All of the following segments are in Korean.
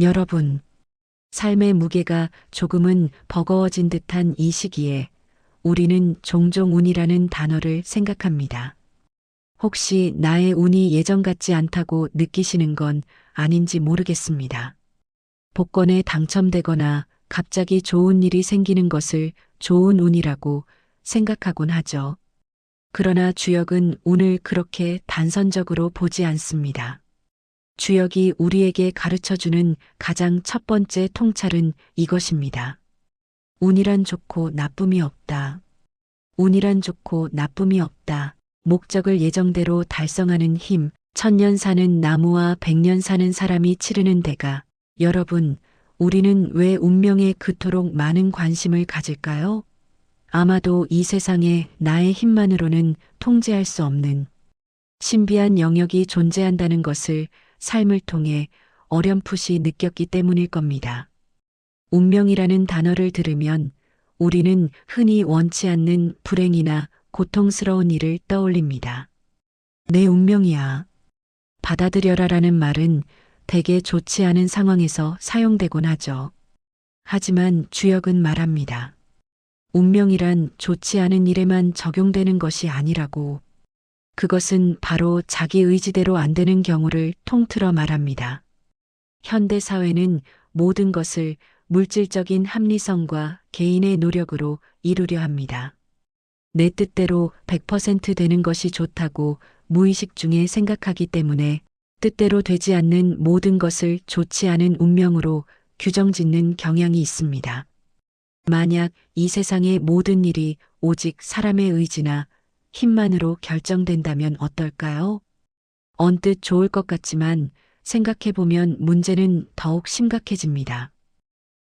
여러분, 삶의 무게가 조금은 버거워진 듯한 이 시기에 우리는 종종 운이라는 단어를 생각합니다. 혹시 나의 운이 예전 같지 않다고 느끼시는 건 아닌지 모르겠습니다. 복권에 당첨되거나 갑자기 좋은 일이 생기는 것을 좋은 운이라고 생각하곤 하죠. 그러나 주역은 운을 그렇게 단선적으로 보지 않습니다. 주역이 우리에게 가르쳐주는 가장 첫 번째 통찰은 이것입니다. 운이란 좋고 나쁨이 없다. 운이란 좋고 나쁨이 없다. 목적을 예정대로 달성하는 힘, 1000년 사는 나무와 100년 사는 사람이 치르는 대가. 여러분, 우리는 왜 운명에 그토록 많은 관심을 가질까요? 아마도 이 세상에 나의 힘만으로는 통제할 수 없는 신비한 영역이 존재한다는 것을 삶을 통해 어렴풋이 느꼈기 때문일 겁니다. 운명이라는 단어를 들으면 우리는 흔히 원치 않는 불행이나 고통스러운 일을 떠올립니다. 내 운명이야. 받아들여라라는 말은 대개 좋지 않은 상황에서 사용되곤 하죠. 하지만 주역은 말합니다. 운명이란 좋지 않은 일에만 적용되는 것이 아니라고. 그것은 바로 자기 의지대로 안 되는 경우를 통틀어 말합니다. 현대 사회는 모든 것을 물질적인 합리성과 개인의 노력으로 이루려 합니다. 내 뜻대로 100% 되는 것이 좋다고 무의식 중에 생각하기 때문에 뜻대로 되지 않는 모든 것을 좋지 않은 운명으로 규정짓는 경향이 있습니다. 만약 이 세상의 모든 일이 오직 사람의 의지나 힘만으로 결정된다면 어떨까요? 언뜻 좋을 것 같지만 생각해보면 문제는 더욱 심각해집니다.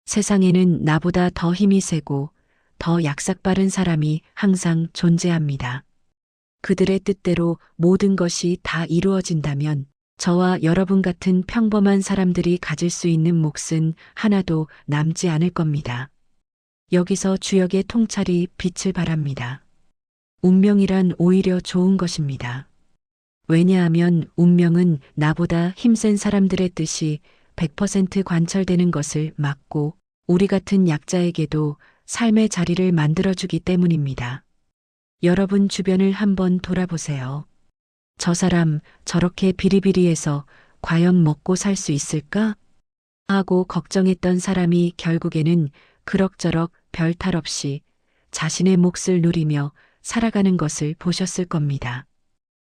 세상에는 나보다 더 힘이 세고 더 약삭빠른 사람이 항상 존재합니다. 그들의 뜻대로 모든 것이 다 이루어진다면 저와 여러분 같은 평범한 사람들이 가질 수 있는 몫은 하나도 남지 않을 겁니다. 여기서 주역의 통찰이 빛을 발합니다. 운명이란 오히려 좋은 것입니다. 왜냐하면 운명은 나보다 힘센 사람들의 뜻이 100% 관철되는 것을 막고 우리 같은 약자에게도 삶의 자리를 만들어주기 때문입니다. 여러분 주변을 한번 돌아보세요. 저 사람 저렇게 비리비리해서 과연 먹고 살 수 있을까? 하고 걱정했던 사람이 결국에는 그럭저럭 별 탈 없이 자신의 몫을 누리며 살아가는 것을 보셨을 겁니다.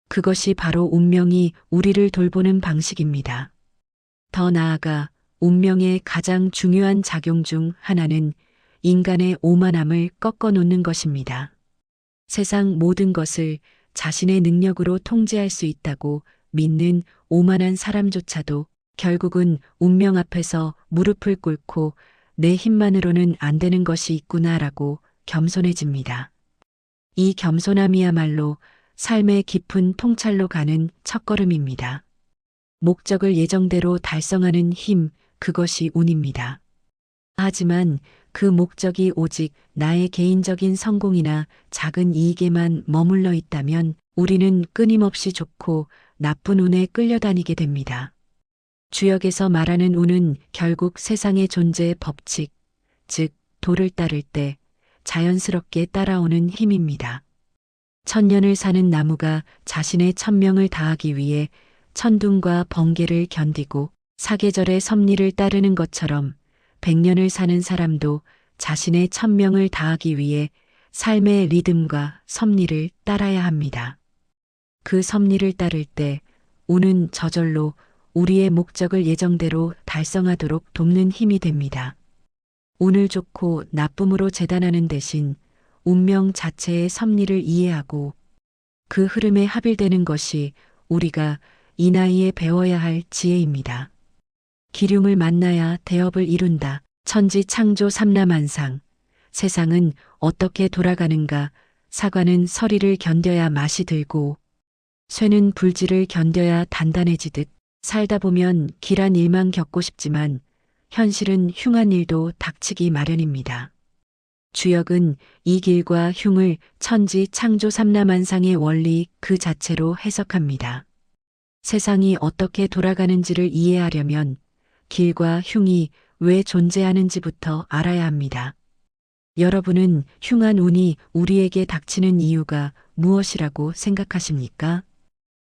그것이 바로 운명이 우리를 돌보는 방식입니다. 더 나아가 운명의 가장 중요한 작용 중 하나는 인간의 오만함을 꺾어 놓는 것입니다. 세상 모든 것을 자신의 능력으로 통제할 수 있다고 믿는 오만한 사람조차도 결국은 운명 앞에서 무릎을 꿇고 내 힘만으로는 안 되는 것이 있구나라고 겸손해집니다. 이 겸손함이야말로 삶의 깊은 통찰로 가는 첫걸음입니다. 목적을 예정대로 달성하는 힘, 그것이 운입니다. 하지만 그 목적이 오직 나의 개인적인 성공이나 작은 이익에만 머물러 있다면 우리는 끊임없이 좋고 나쁜 운에 끌려다니게 됩니다. 주역에서 말하는 운은 결국 세상의 존재의 법칙, 즉 도를 따를 때 자연스럽게 따라오는 힘입니다. 1000년을 사는 나무가 자신의 천명을 다하기 위해 천둥과 번개를 견디고 사계절의 섭리를 따르는 것처럼 100년을 사는 사람도 자신의 천명을 다하기 위해 삶의 리듬과 섭리를 따라야 합니다. 그 섭리를 따를 때 운은 저절로 우리의 목적을 예정대로 달성하도록 돕는 힘이 됩니다. 운을 좋고 나쁨으로 재단하는 대신 운명 자체의 섭리를 이해하고 그 흐름에 합일되는 것이 우리가 이 나이에 배워야 할 지혜입니다. 기륭을 만나야 대업을 이룬다. 천지 창조 삼라만상. 세상은 어떻게 돌아가는가. 사과는 서리를 견뎌야 맛이 들고 쇠는 불질을 견뎌야 단단해지듯 살다 보면 길한 일만 겪고 싶지만 현실은 흉한 일도 닥치기 마련입니다. 주역은 이 길과 흉을 천지 창조 삼라만상의 원리 그 자체로 해석합니다. 세상이 어떻게 돌아가는지를 이해하려면 길과 흉이 왜 존재하는지부터 알아야 합니다. 여러분은 흉한 운이 우리에게 닥치는 이유가 무엇이라고 생각하십니까?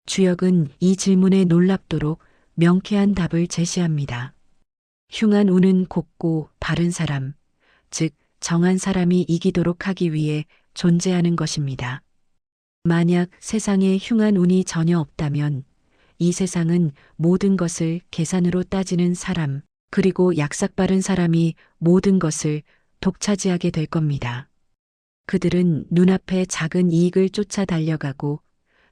주역은 이 질문에 놀랍도록 명쾌한 답을 제시합니다. 흉한 운은 곱고 바른 사람, 즉 정한 사람이 이기도록 하기 위해 존재하는 것입니다. 만약 세상에 흉한 운이 전혀 없다면 이 세상은 모든 것을 계산으로 따지는 사람, 그리고 약삭빠른 사람이 모든 것을 독차지하게 될 겁니다. 그들은 눈앞에 작은 이익을 쫓아 달려가고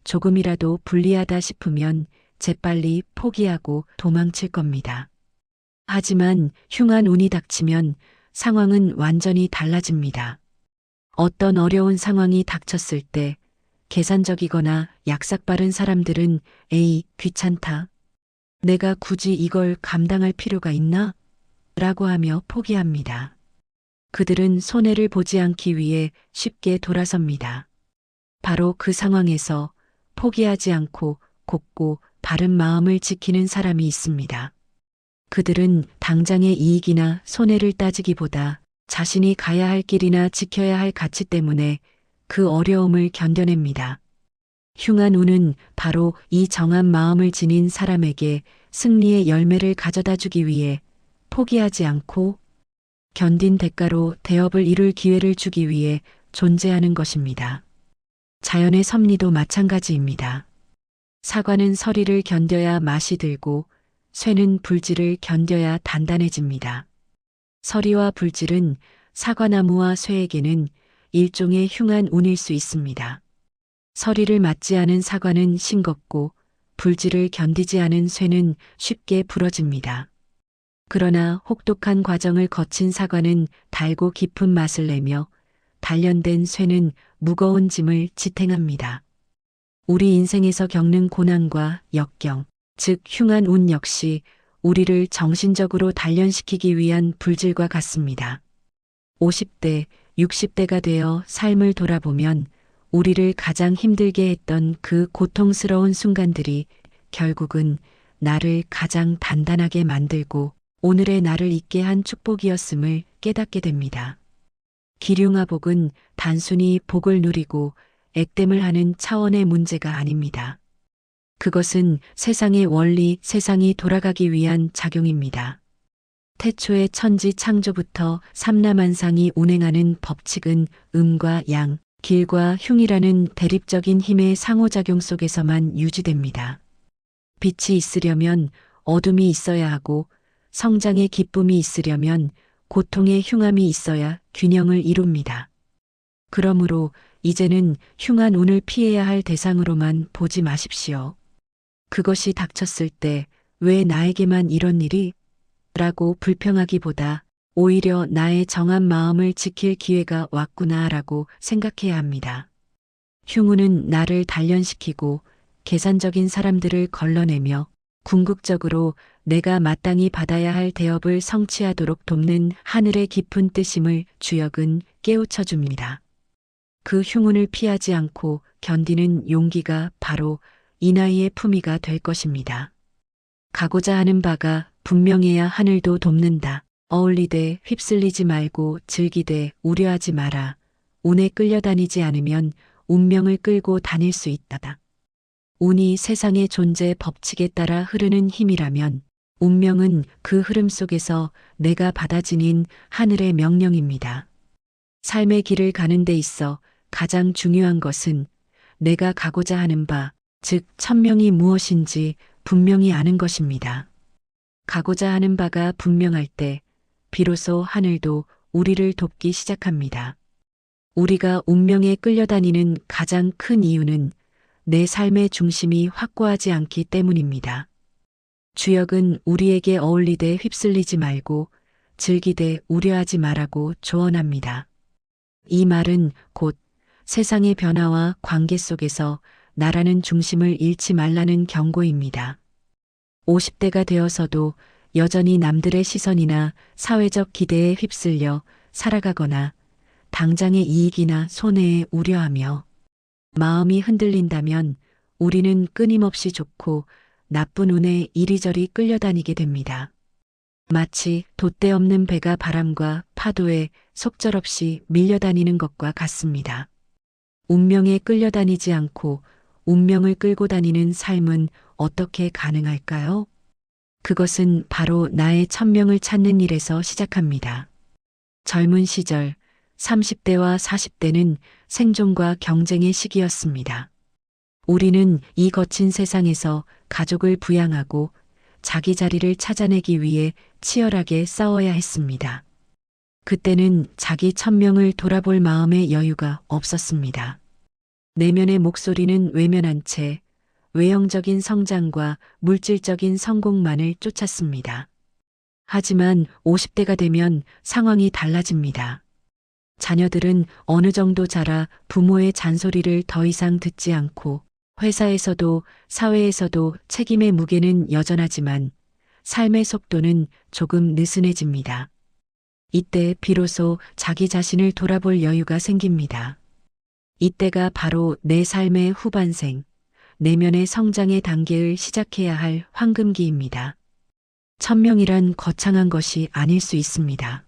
조금이라도 불리하다 싶으면 재빨리 포기하고 도망칠 겁니다. 하지만 흉한 운이 닥치면 상황은 완전히 달라집니다. 어떤 어려운 상황이 닥쳤을 때 계산적이거나 약삭빠른 사람들은 에이, 귀찮다. 내가 굳이 이걸 감당할 필요가 있나? 라고 하며 포기합니다. 그들은 손해를 보지 않기 위해 쉽게 돌아섭니다. 바로 그 상황에서 포기하지 않고 곱고 바른 마음을 지키는 사람이 있습니다. 그들은 당장의 이익이나 손해를 따지기보다 자신이 가야 할 길이나 지켜야 할 가치 때문에 그 어려움을 견뎌냅니다. 흉한 운은 바로 이 정한 마음을 지닌 사람에게 승리의 열매를 가져다 주기 위해 포기하지 않고 견딘 대가로 대업을 이룰 기회를 주기 위해 존재하는 것입니다. 자연의 섭리도 마찬가지입니다. 사과는 서리를 견뎌야 맛이 들고 쇠는 불질을 견뎌야 단단해집니다. 서리와 불질은 사과나무와 쇠에게는 일종의 흉한 운일 수 있습니다. 서리를 맞지 않은 사과는 싱겁고 불질을 견디지 않은 쇠는 쉽게 부러집니다. 그러나 혹독한 과정을 거친 사과는 달고 깊은 맛을 내며 단련된 쇠는 무거운 짐을 지탱합니다. 우리 인생에서 겪는 고난과 역경, 즉 흉한 운 역시 우리를 정신적으로 단련시키기 위한 불질과 같습니다. 50대, 60대가 되어 삶을 돌아보면 우리를 가장 힘들게 했던 그 고통스러운 순간들이 결국은 나를 가장 단단하게 만들고 오늘의 나를 있게 한 축복이었음을 깨닫게 됩니다. 기륭화복은 단순히 복을 누리고 액땜을 하는 차원의 문제가 아닙니다. 그것은 세상의 원리, 세상이 돌아가기 위한 작용입니다. 태초의 천지 창조부터 삼라만상이 운행하는 법칙은 음과 양, 길과 흉이라는 대립적인 힘의 상호작용 속에서만 유지됩니다. 빛이 있으려면 어둠이 있어야 하고 성장의 기쁨이 있으려면 고통의 흉함이 있어야 균형을 이룹니다. 그러므로 이제는 흉한 운을 피해야 할 대상으로만 보지 마십시오. 그것이 닥쳤을 때 왜 나에게만 이런 일이? 라고 불평하기보다 오히려 나의 정한 마음을 지킬 기회가 왔구나라고 생각해야 합니다. 흉운은 나를 단련시키고 계산적인 사람들을 걸러내며 궁극적으로 내가 마땅히 받아야 할 대업을 성취하도록 돕는 하늘의 깊은 뜻임을 주역은 깨우쳐 줍니다. 그 흉운을 피하지 않고 견디는 용기가 바로 이 나이의 품위가 될 것입니다. 가고자 하는 바가 분명해야 하늘도 돕는다. 어울리되 휩쓸리지 말고 즐기되 우려하지 마라. 운에 끌려다니지 않으면 운명을 끌고 다닐 수 있다. 운이 세상의 존재 법칙에 따라 흐르는 힘이라면 운명은 그 흐름 속에서 내가 받아 지닌 하늘의 명령입니다. 삶의 길을 가는 데 있어 가장 중요한 것은 내가 가고자 하는 바, 즉 천명이 무엇인지 분명히 아는 것입니다. 가고자 하는 바가 분명할 때 비로소 하늘도 우리를 돕기 시작합니다. 우리가 운명에 끌려다니는 가장 큰 이유는 내 삶의 중심이 확고하지 않기 때문입니다. 주역은 우리에게 어울리되 휩쓸리지 말고 즐기되 우려하지 말라고 조언합니다. 이 말은 곧 세상의 변화와 관계 속에서 나라는 중심을 잃지 말라는 경고입니다. 50대가 되어서도 여전히 남들의 시선이나 사회적 기대에 휩쓸려 살아가거나 당장의 이익이나 손해에 우려하며 마음이 흔들린다면 우리는 끊임없이 좋고 나쁜 운에 이리저리 끌려다니게 됩니다. 마치 돛대 없는 배가 바람과 파도에 속절없이 밀려다니는 것과 같습니다. 운명에 끌려다니지 않고 운명을 끌고 다니는 삶은 어떻게 가능할까요? 그것은 바로 나의 천명을 찾는 일에서 시작합니다. 젊은 시절 30대와 40대는 생존과 경쟁의 시기였습니다. 우리는 이 거친 세상에서 가족을 부양하고 자기 자리를 찾아내기 위해 치열하게 싸워야 했습니다. 그때는 자기 천명을 돌아볼 마음의 여유가 없었습니다. 내면의 목소리는 외면한 채 외형적인 성장과 물질적인 성공만을 쫓았습니다. 하지만 50대가 되면 상황이 달라집니다. 자녀들은 어느 정도 자라 부모의 잔소리를 더 이상 듣지 않고 회사에서도 사회에서도 책임의 무게는 여전하지만 삶의 속도는 조금 느슨해집니다. 이때 비로소 자기 자신을 돌아볼 여유가 생깁니다. 이때가 바로 내 삶의 후반생, 내면의 성장의 단계를 시작해야 할 황금기입니다. 천명이란 거창한 것이 아닐 수 있습니다.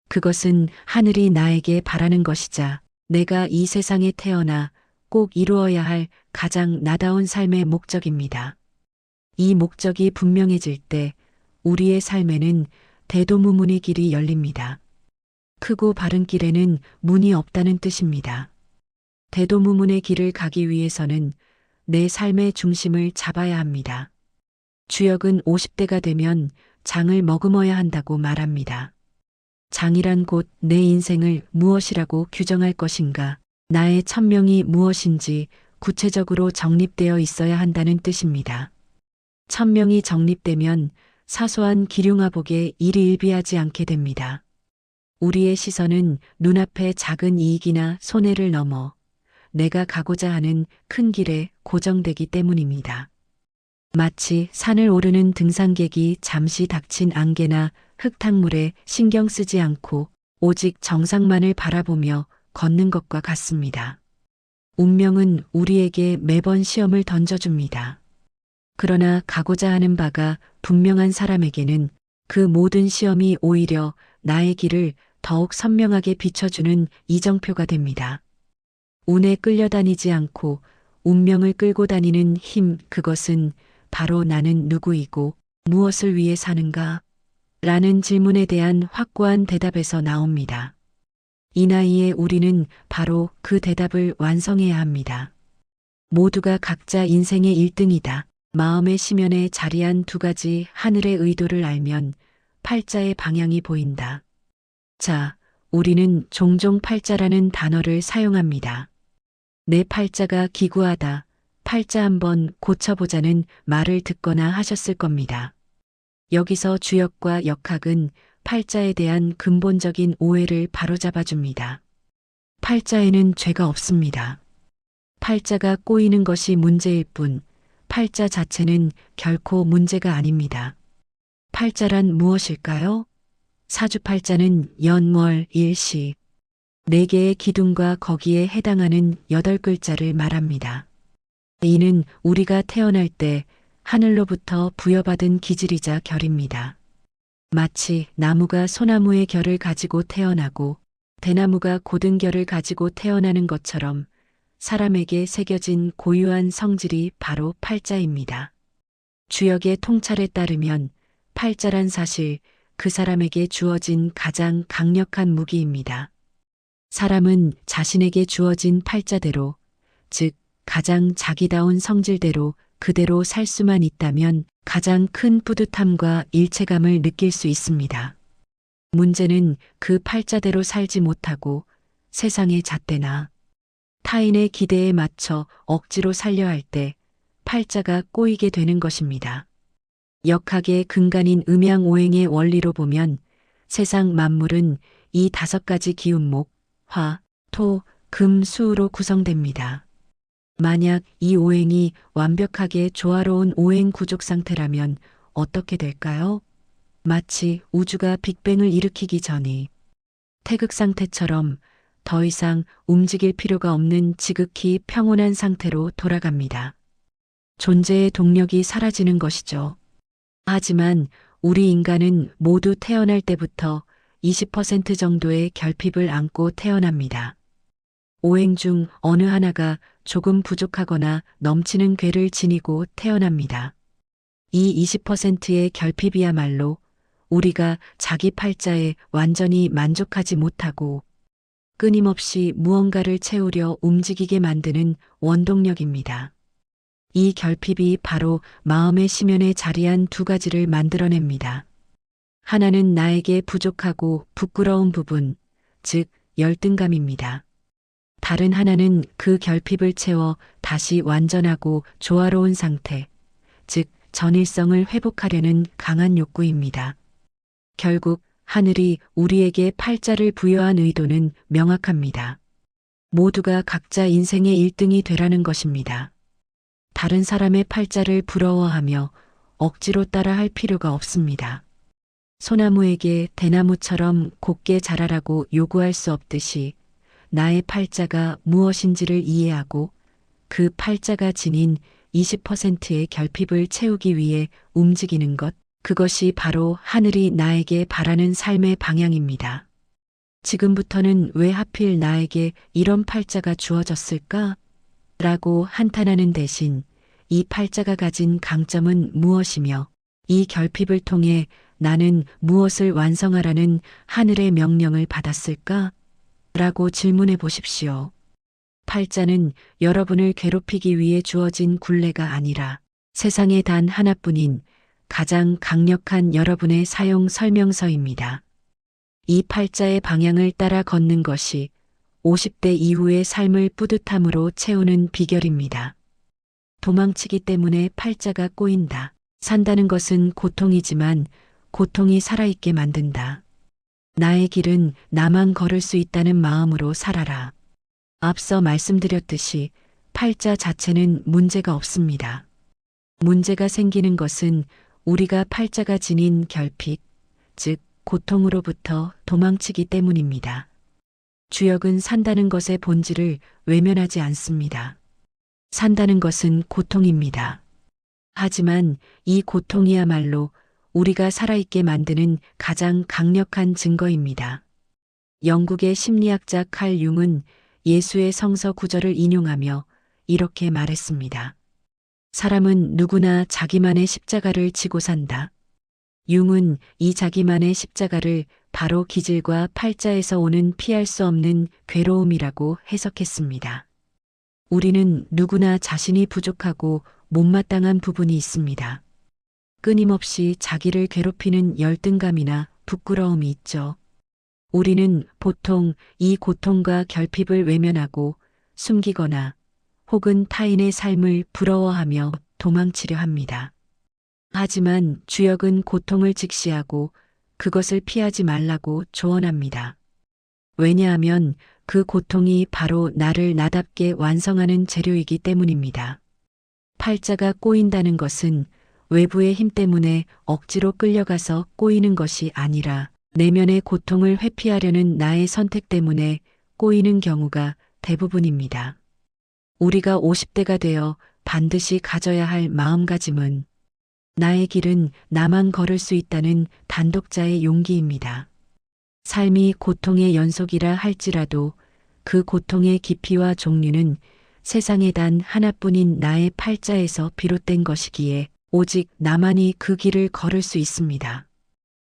그것은 하늘이 나에게 바라는 것이자 내가 이 세상에 태어나 꼭 이루어야 할 가장 나다운 삶의 목적입니다. 이 목적이 분명해질 때 우리의 삶에는 대도무문의 길이 열립니다. 크고 바른 길에는 문이 없다는 뜻입니다. 대도무문의 길을 가기 위해서는 내 삶의 중심을 잡아야 합니다. 주역은 50대가 되면 장을 머금어야 한다고 말합니다. 장이란 곧 내 인생을 무엇이라고 규정할 것인가, 나의 천명이 무엇인지 구체적으로 정립되어 있어야 한다는 뜻입니다. 천명이 정립되면 사소한 기륭화복에 일희일비하지 않게 됩니다. 우리의 시선은 눈앞의 작은 이익이나 손해를 넘어 내가 가고자 하는 큰 길에 고정되기 때문입니다. 마치 산을 오르는 등산객이 잠시 닥친 안개나 흙탕물에 신경 쓰지 않고 오직 정상만을 바라보며 걷는 것과 같습니다. 운명은 우리에게 매번 시험을 던져줍니다. 그러나 가고자 하는 바가 분명한 사람에게는 그 모든 시험이 오히려 나의 길을 더욱 선명하게 비춰주는 이정표가 됩니다. 운에 끌려다니지 않고 운명을 끌고 다니는 힘, 그것은 바로 나는 누구이고 무엇을 위해 사는가? 라는 질문에 대한 확고한 대답에서 나옵니다. 이 나이에 우리는 바로 그 대답을 완성해야 합니다. 모두가 각자 인생의 1등이다. 마음의 심연에 자리한 두 가지 하늘의 의도를 알면 팔자의 방향이 보인다. 자, 우리는 종종 팔자라는 단어를 사용합니다. 내 팔자가 기구하다, 팔자 한번 고쳐보자는 말을 듣거나 하셨을 겁니다. 여기서 주역과 역학은 팔자에 대한 근본적인 오해를 바로잡아줍니다. 팔자에는 죄가 없습니다. 팔자가 꼬이는 것이 문제일 뿐, 팔자 자체는 결코 문제가 아닙니다. 팔자란 무엇일까요? 사주팔자는 연, 월, 일, 시, 4개의 기둥과 거기에 해당하는 8글자를 말합니다. 이는 우리가 태어날 때 하늘로부터 부여받은 기질이자 결입니다. 마치 나무가 소나무의 결을 가지고 태어나고 대나무가 고든 결을 가지고 태어나는 것처럼 사람에게 새겨진 고유한 성질이 바로 팔자입니다. 주역의 통찰에 따르면 팔자란 사실 그 사람에게 주어진 가장 강력한 무기입니다. 사람은 자신에게 주어진 팔자대로, 즉 가장 자기다운 성질대로 그대로 살 수만 있다면 가장 큰 뿌듯함과 일체감을 느낄 수 있습니다. 문제는 그 팔자대로 살지 못하고 세상의 잣대나 타인의 기대에 맞춰 억지로 살려 할 때 팔자가 꼬이게 되는 것입니다. 역학의 근간인 음양오행의 원리로 보면 세상 만물은 이 5가지 기운목, 화, 토, 금, 수로 구성됩니다. 만약 이 오행이 완벽하게 조화로운 오행 구족 상태라면 어떻게 될까요? 마치 우주가 빅뱅을 일으키기 전이 태극 상태처럼 더 이상 움직일 필요가 없는 지극히 평온한 상태로 돌아갑니다. 존재의 동력이 사라지는 것이죠. 하지만 우리 인간은 모두 태어날 때부터 20% 정도의 결핍을 안고 태어납니다. 오행 중 어느 하나가 조금 부족하거나 넘치는 괴를 지니고 태어납니다. 이 20%의 결핍이야말로 우리가 자기 팔자에 완전히 만족하지 못하고 끊임없이 무언가를 채우려 움직이게 만드는 원동력입니다. 이 결핍이 바로 마음의 심연에 자리한 두 가지를 만들어냅니다. 하나는 나에게 부족하고 부끄러운 부분, 즉 열등감입니다. 다른 하나는 그 결핍을 채워 다시 완전하고 조화로운 상태, 즉 전일성을 회복하려는 강한 욕구입니다. 결국 하늘이 우리에게 팔자를 부여한 의도는 명확합니다. 모두가 각자 인생의 1등이 되라는 것입니다. 다른 사람의 팔자를 부러워하며 억지로 따라할 필요가 없습니다. 소나무에게 대나무처럼 곱게 자라라고 요구할 수 없듯이 나의 팔자가 무엇인지를 이해하고 그 팔자가 지닌 20%의 결핍을 채우기 위해 움직이는 것, 그것이 바로 하늘이 나에게 바라는 삶의 방향입니다. 지금부터는 왜 하필 나에게 이런 팔자가 주어졌을까? 라고 한탄하는 대신 이 팔자가 가진 강점은 무엇이며 이 결핍을 통해 나는 무엇을 완성하라는 하늘의 명령을 받았을까? 라고 질문해 보십시오. 팔자는 여러분을 괴롭히기 위해 주어진 굴레가 아니라 세상에 단 하나뿐인 가장 강력한 여러분의 사용 설명서입니다. 이 팔자의 방향을 따라 걷는 것이 50대 이후의 삶을 뿌듯함으로 채우는 비결입니다. 도망치기 때문에 팔자가 꼬인다. 산다는 것은 고통이지만 고통이 살아있게 만든다. 나의 길은 나만 걸을 수 있다는 마음으로 살아라. 앞서 말씀드렸듯이 팔자 자체는 문제가 없습니다. 문제가 생기는 것은 우리가 팔자가 지닌 결핍, 즉 고통으로부터 도망치기 때문입니다. 주역은 산다는 것의 본질을 외면하지 않습니다. 산다는 것은 고통입니다. 하지만 이 고통이야말로 우리가 살아있게 만드는 가장 강력한 증거입니다. 영국의 심리학자 칼 융은 예수의 성서 구절을 인용하며 이렇게 말했습니다. 사람은 누구나 자기만의 십자가를 지고 산다. 융은 이 자기만의 십자가를 바로 기질과 팔자에서 오는 피할 수 없는 괴로움이라고 해석했습니다. 우리는 누구나 자신이 부족하고 못마땅한 부분이 있습니다. 끊임없이 자기를 괴롭히는 열등감이나 부끄러움이 있죠. 우리는 보통 이 고통과 결핍을 외면하고 숨기거나 혹은 타인의 삶을 부러워하며 도망치려 합니다. 하지만 주역은 고통을 직시하고 그것을 피하지 말라고 조언합니다. 왜냐하면 그 고통이 바로 나를 나답게 완성하는 재료이기 때문입니다. 팔자가 꼬인다는 것은 외부의 힘 때문에 억지로 끌려가서 꼬이는 것이 아니라 내면의 고통을 회피하려는 나의 선택 때문에 꼬이는 경우가 대부분입니다. 우리가 50대가 되어 반드시 가져야 할 마음가짐은 나의 길은 나만 걸을 수 있다는 단독자의 용기입니다. 삶이 고통의 연속이라 할지라도 그 고통의 깊이와 종류는 세상에 단 하나뿐인 나의 팔자에서 비롯된 것이기에 오직 나만이 그 길을 걸을 수 있습니다.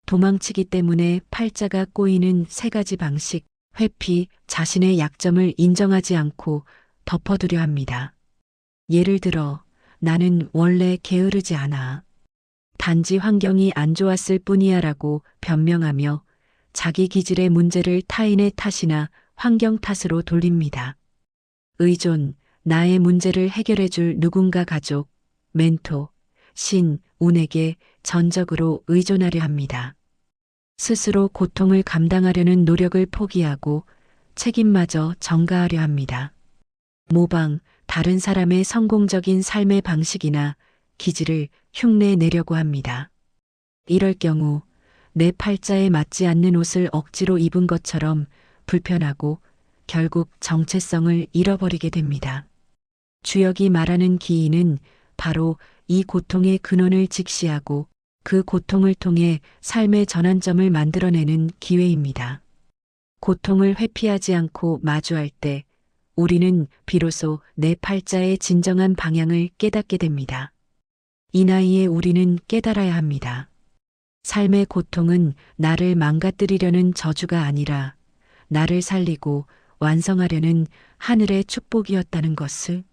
도망치기 때문에 팔자가 꼬이는 세 가지 방식, 회피, 자신의 약점을 인정하지 않고 덮어두려 합니다. 예를 들어, 나는 원래 게으르지 않아. 단지 환경이 안 좋았을 뿐이야 라고 변명하며 자기 기질의 문제를 타인의 탓이나 환경 탓으로 돌립니다. 의존, 나의 문제를 해결해줄 누군가 가족, 멘토, 신, 운에게 전적으로 의존하려 합니다. 스스로 고통을 감당하려는 노력을 포기하고 책임마저 전가하려 합니다. 모방, 다른 사람의 성공적인 삶의 방식이나 기질을 흉내내려고 합니다. 이럴 경우 내 팔자에 맞지 않는 옷을 억지로 입은 것처럼 불편하고 결국 정체성을 잃어버리게 됩니다. 주역이 말하는 기인은 바로 이 고통의 근원을 직시하고 그 고통을 통해 삶의 전환점을 만들어내는 기회입니다. 고통을 회피하지 않고 마주할 때 우리는 비로소 내 팔자의 진정한 방향을 깨닫게 됩니다. 이 나이에 우리는 깨달아야 합니다. 삶의 고통은 나를 망가뜨리려는 저주가 아니라 나를 살리고 완성하려는 하늘의 축복이었다는 것을,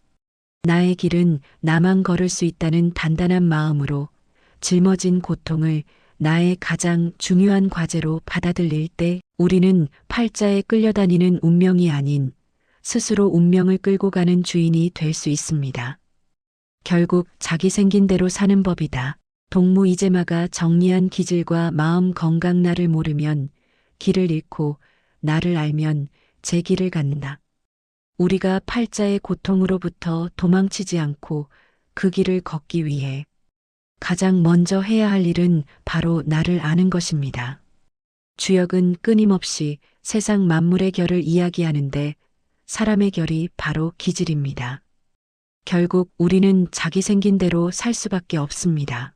나의 길은 나만 걸을 수 있다는 단단한 마음으로 짊어진 고통을 나의 가장 중요한 과제로 받아들일 때 우리는 팔자에 끌려다니는 운명이 아닌 스스로 운명을 끌고 가는 주인이 될 수 있습니다. 결국 자기 생긴 대로 사는 법이다. 동무 이제마가 정리한 기질과 마음 건강. 나를 모르면 길을 잃고 나를 알면 제 길을 갖는다. 우리가 팔자의 고통으로부터 도망치지 않고 그 길을 걷기 위해 가장 먼저 해야 할 일은 바로 나를 아는 것입니다. 주역은 끊임없이 세상 만물의 결을 이야기하는데 사람의 결이 바로 기질입니다. 결국 우리는 자기 생긴 대로 살 수밖에 없습니다.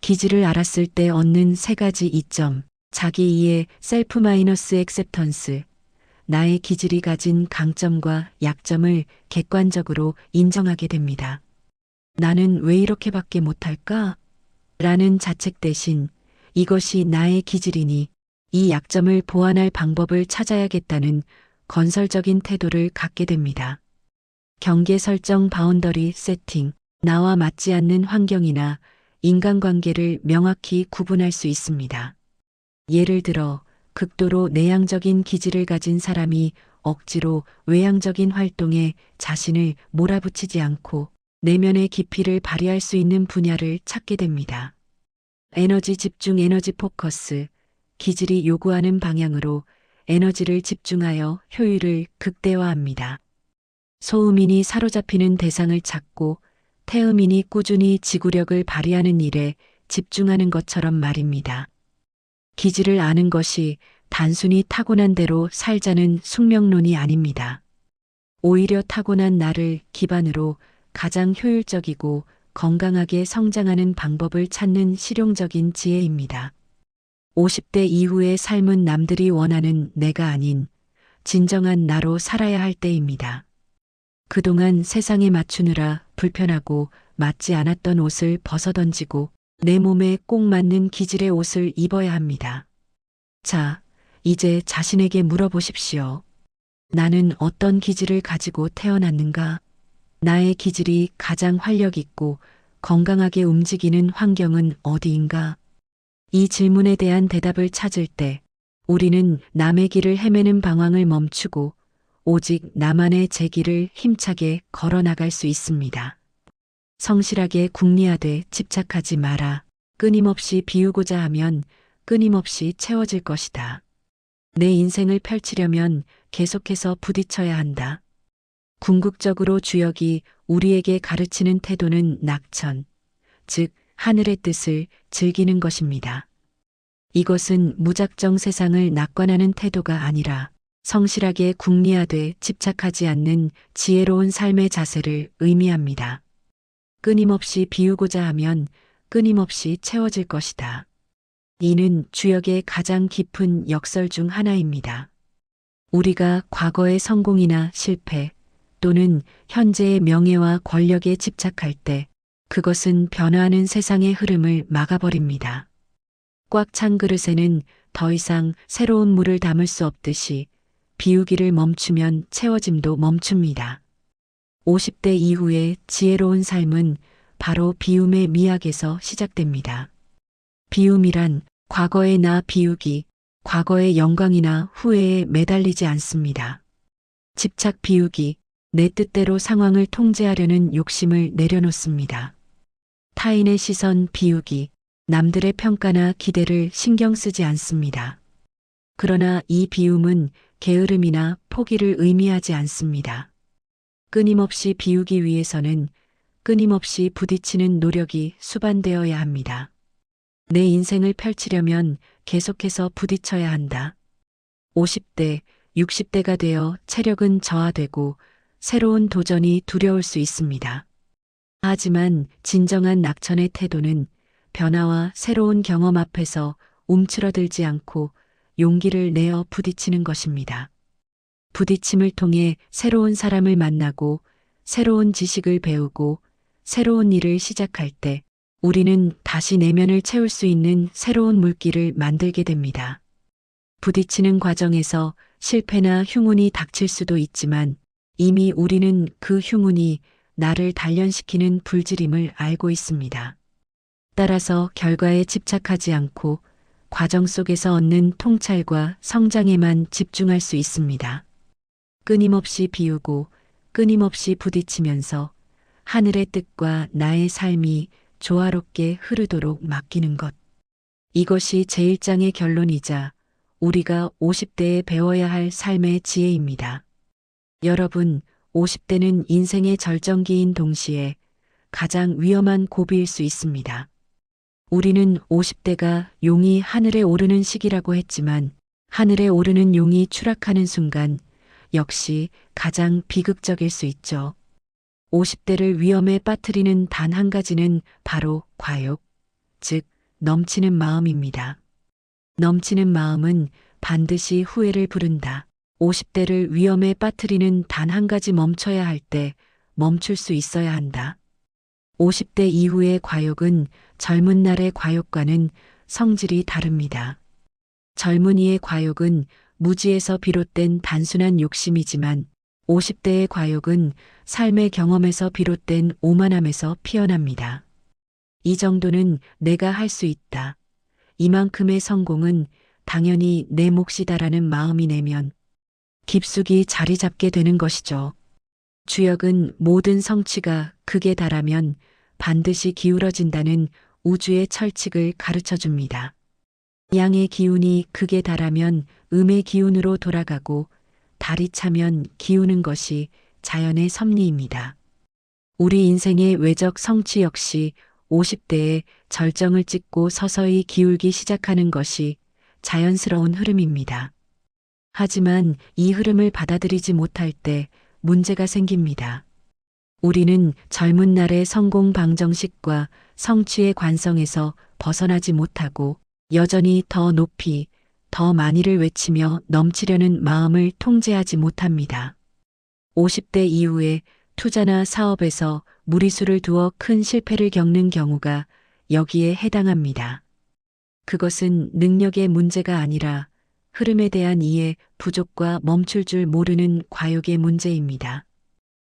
기질을 알았을 때 얻는 세 가지 이점, 자기 이해, 셀프 마이너스 액셉턴스, 나의 기질이 가진 강점과 약점을 객관적으로 인정하게 됩니다. 나는 왜 이렇게밖에 못할까? 라는 자책 대신 이것이 나의 기질이니 이 약점을 보완할 방법을 찾아야겠다는 건설적인 태도를 갖게 됩니다. 경계 설정, 바운더리 세팅, 나와 맞지 않는 환경이나 인간관계를 명확히 구분할 수 있습니다. 예를 들어 극도로 내향적인 기질을 가진 사람이 억지로 외향적인 활동에 자신을 몰아붙이지 않고 내면의 깊이를 발휘할 수 있는 분야를 찾게 됩니다. 에너지 집중, 에너지 포커스, 기질이 요구하는 방향으로 에너지를 집중하여 효율을 극대화합니다. 소음인이 사로잡히는 대상을 찾고 태음인이 꾸준히 지구력을 발휘하는 일에 집중하는 것처럼 말입니다. 기질을 아는 것이 단순히 타고난 대로 살자는 숙명론이 아닙니다. 오히려 타고난 나를 기반으로 가장 효율적이고 건강하게 성장하는 방법을 찾는 실용적인 지혜입니다. 50대 이후의 삶은 남들이 원하는 내가 아닌 진정한 나로 살아야 할 때입니다. 그동안 세상에 맞추느라 불편하고 맞지 않았던 옷을 벗어던지고 내 몸에 꼭 맞는 기질의 옷을 입어야 합니다. 자, 이제 자신에게 물어보십시오. 나는 어떤 기질을 가지고 태어났는가? 나의 기질이 가장 활력 있고 건강하게 움직이는 환경은 어디인가? 이 질문에 대한 대답을 찾을 때 우리는 남의 길을 헤매는 방황을 멈추고 오직 나만의 제 길을 힘차게 걸어 나갈 수 있습니다. 성실하게 궁리하되 집착하지 마라. 끊임없이 비우고자 하면 끊임없이 채워질 것이다. 내 인생을 펼치려면 계속해서 부딪혀야 한다. 궁극적으로 주역이 우리에게 가르치는 태도는 낙천, 즉 하늘의 뜻을 즐기는 것입니다. 이것은 무작정 세상을 낙관하는 태도가 아니라 성실하게 궁리하되 집착하지 않는 지혜로운 삶의 자세를 의미합니다. 끊임없이 비우고자 하면 끊임없이 채워질 것이다. 이는 주역의 가장 깊은 역설 중 하나입니다. 우리가 과거의 성공이나 실패 또는 현재의 명예와 권력에 집착할 때 그것은 변화하는 세상의 흐름을 막아버립니다. 꽉 찬 그릇에는 더 이상 새로운 물을 담을 수 없듯이 비우기를 멈추면 채워짐도 멈춥니다. 50대 이후의 지혜로운 삶은 바로 비움의 미학에서 시작됩니다. 비움이란 과거의 나 비우기, 과거의 영광이나 후회에 매달리지 않습니다. 집착 비우기, 내 뜻대로 상황을 통제하려는 욕심을 내려놓습니다. 타인의 시선 비우기, 남들의 평가나 기대를 신경 쓰지 않습니다. 그러나 이 비움은 게으름이나 포기를 의미하지 않습니다. 끊임없이 비우기 위해서는 끊임없이 부딪히는 노력이 수반되어야 합니다. 내 인생을 펼치려면 계속해서 부딪혀야 한다. 50대, 60대가 되어 체력은 저하되고 새로운 도전이 두려울 수 있습니다. 하지만 진정한 낙천의 태도는 변화와 새로운 경험 앞에서 움츠러들지 않고 용기를 내어 부딪히는 것입니다. 부딪힘을 통해 새로운 사람을 만나고 새로운 지식을 배우고 새로운 일을 시작할 때 우리는 다시 내면을 채울 수 있는 새로운 물길을 만들게 됩니다. 부딪히는 과정에서 실패나 흉운이 닥칠 수도 있지만 이미 우리는 그 흉운이 나를 단련시키는 불질임을 알고 있습니다. 따라서 결과에 집착하지 않고 과정 속에서 얻는 통찰과 성장에만 집중할 수 있습니다. 끊임없이 비우고 끊임없이 부딪히면서 하늘의 뜻과 나의 삶이 조화롭게 흐르도록 맡기는 것. 이것이 제1장의 결론이자 우리가 50대에 배워야 할 삶의 지혜입니다. 여러분, 50대는 인생의 절정기인 동시에 가장 위험한 고비일 수 있습니다. 우리는 50대가 용이 하늘에 오르는 시기라고 했지만 하늘에 오르는 용이 추락하는 순간 역시 가장 비극적일 수 있죠. 50대를 위험에 빠뜨리는 단 한 가지는 바로 과욕, 즉 넘치는 마음입니다. 넘치는 마음은 반드시 후회를 부른다. 50대를 위험에 빠뜨리는 단 한 가지 멈춰야 할 때 멈출 수 있어야 한다. 50대 이후의 과욕은 젊은 날의 과욕과는 성질이 다릅니다. 젊은이의 과욕은 무지에서 비롯된 단순한 욕심이지만 50대의 과욕은 삶의 경험에서 비롯된 오만함에서 피어납니다. 이 정도는 내가 할 수 있다. 이만큼의 성공은 당연히 내 몫이다라는 마음이 내면 깊숙이 자리 잡게 되는 것이죠. 주역은 모든 성취가 극에 달하면 반드시 기울어진다는 우주의 철칙을 가르쳐 줍니다. 양의 기운이 극에 달하면 음의 기운으로 돌아가고 달이 차면 기우는 것이 자연의 섭리입니다. 우리 인생의 외적 성취 역시 50대에 절정을 찍고 서서히 기울기 시작하는 것이 자연스러운 흐름입니다. 하지만 이 흐름을 받아들이지 못할 때 문제가 생깁니다. 우리는 젊은 날의 성공 방정식과 성취의 관성에서 벗어나지 못하고 여전히 더 높이, 더 많이를 외치며 넘치려는 마음을 통제하지 못합니다. 50대 이후에 투자나 사업에서 무리수를 두어 큰 실패를 겪는 경우가 여기에 해당합니다. 그것은 능력의 문제가 아니라 흐름에 대한 이해 부족과 멈출 줄 모르는 과욕의 문제입니다.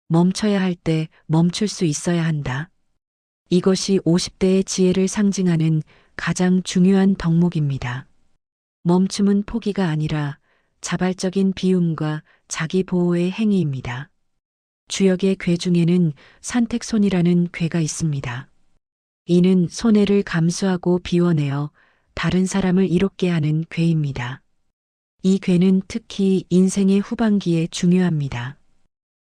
멈춰야 할 때 멈출 수 있어야 한다. 이것이 50대의 지혜를 상징하는 가장 중요한 덕목입니다. 멈춤은 포기가 아니라 자발적인 비움과 자기 보호의 행위입니다. 주역의 괴 중에는 산택손이라는 괴가 있습니다. 이는 손해를 감수하고 비워내어 다른 사람을 이롭게 하는 괴입니다. 이 괴는 특히 인생의 후반기에 중요합니다.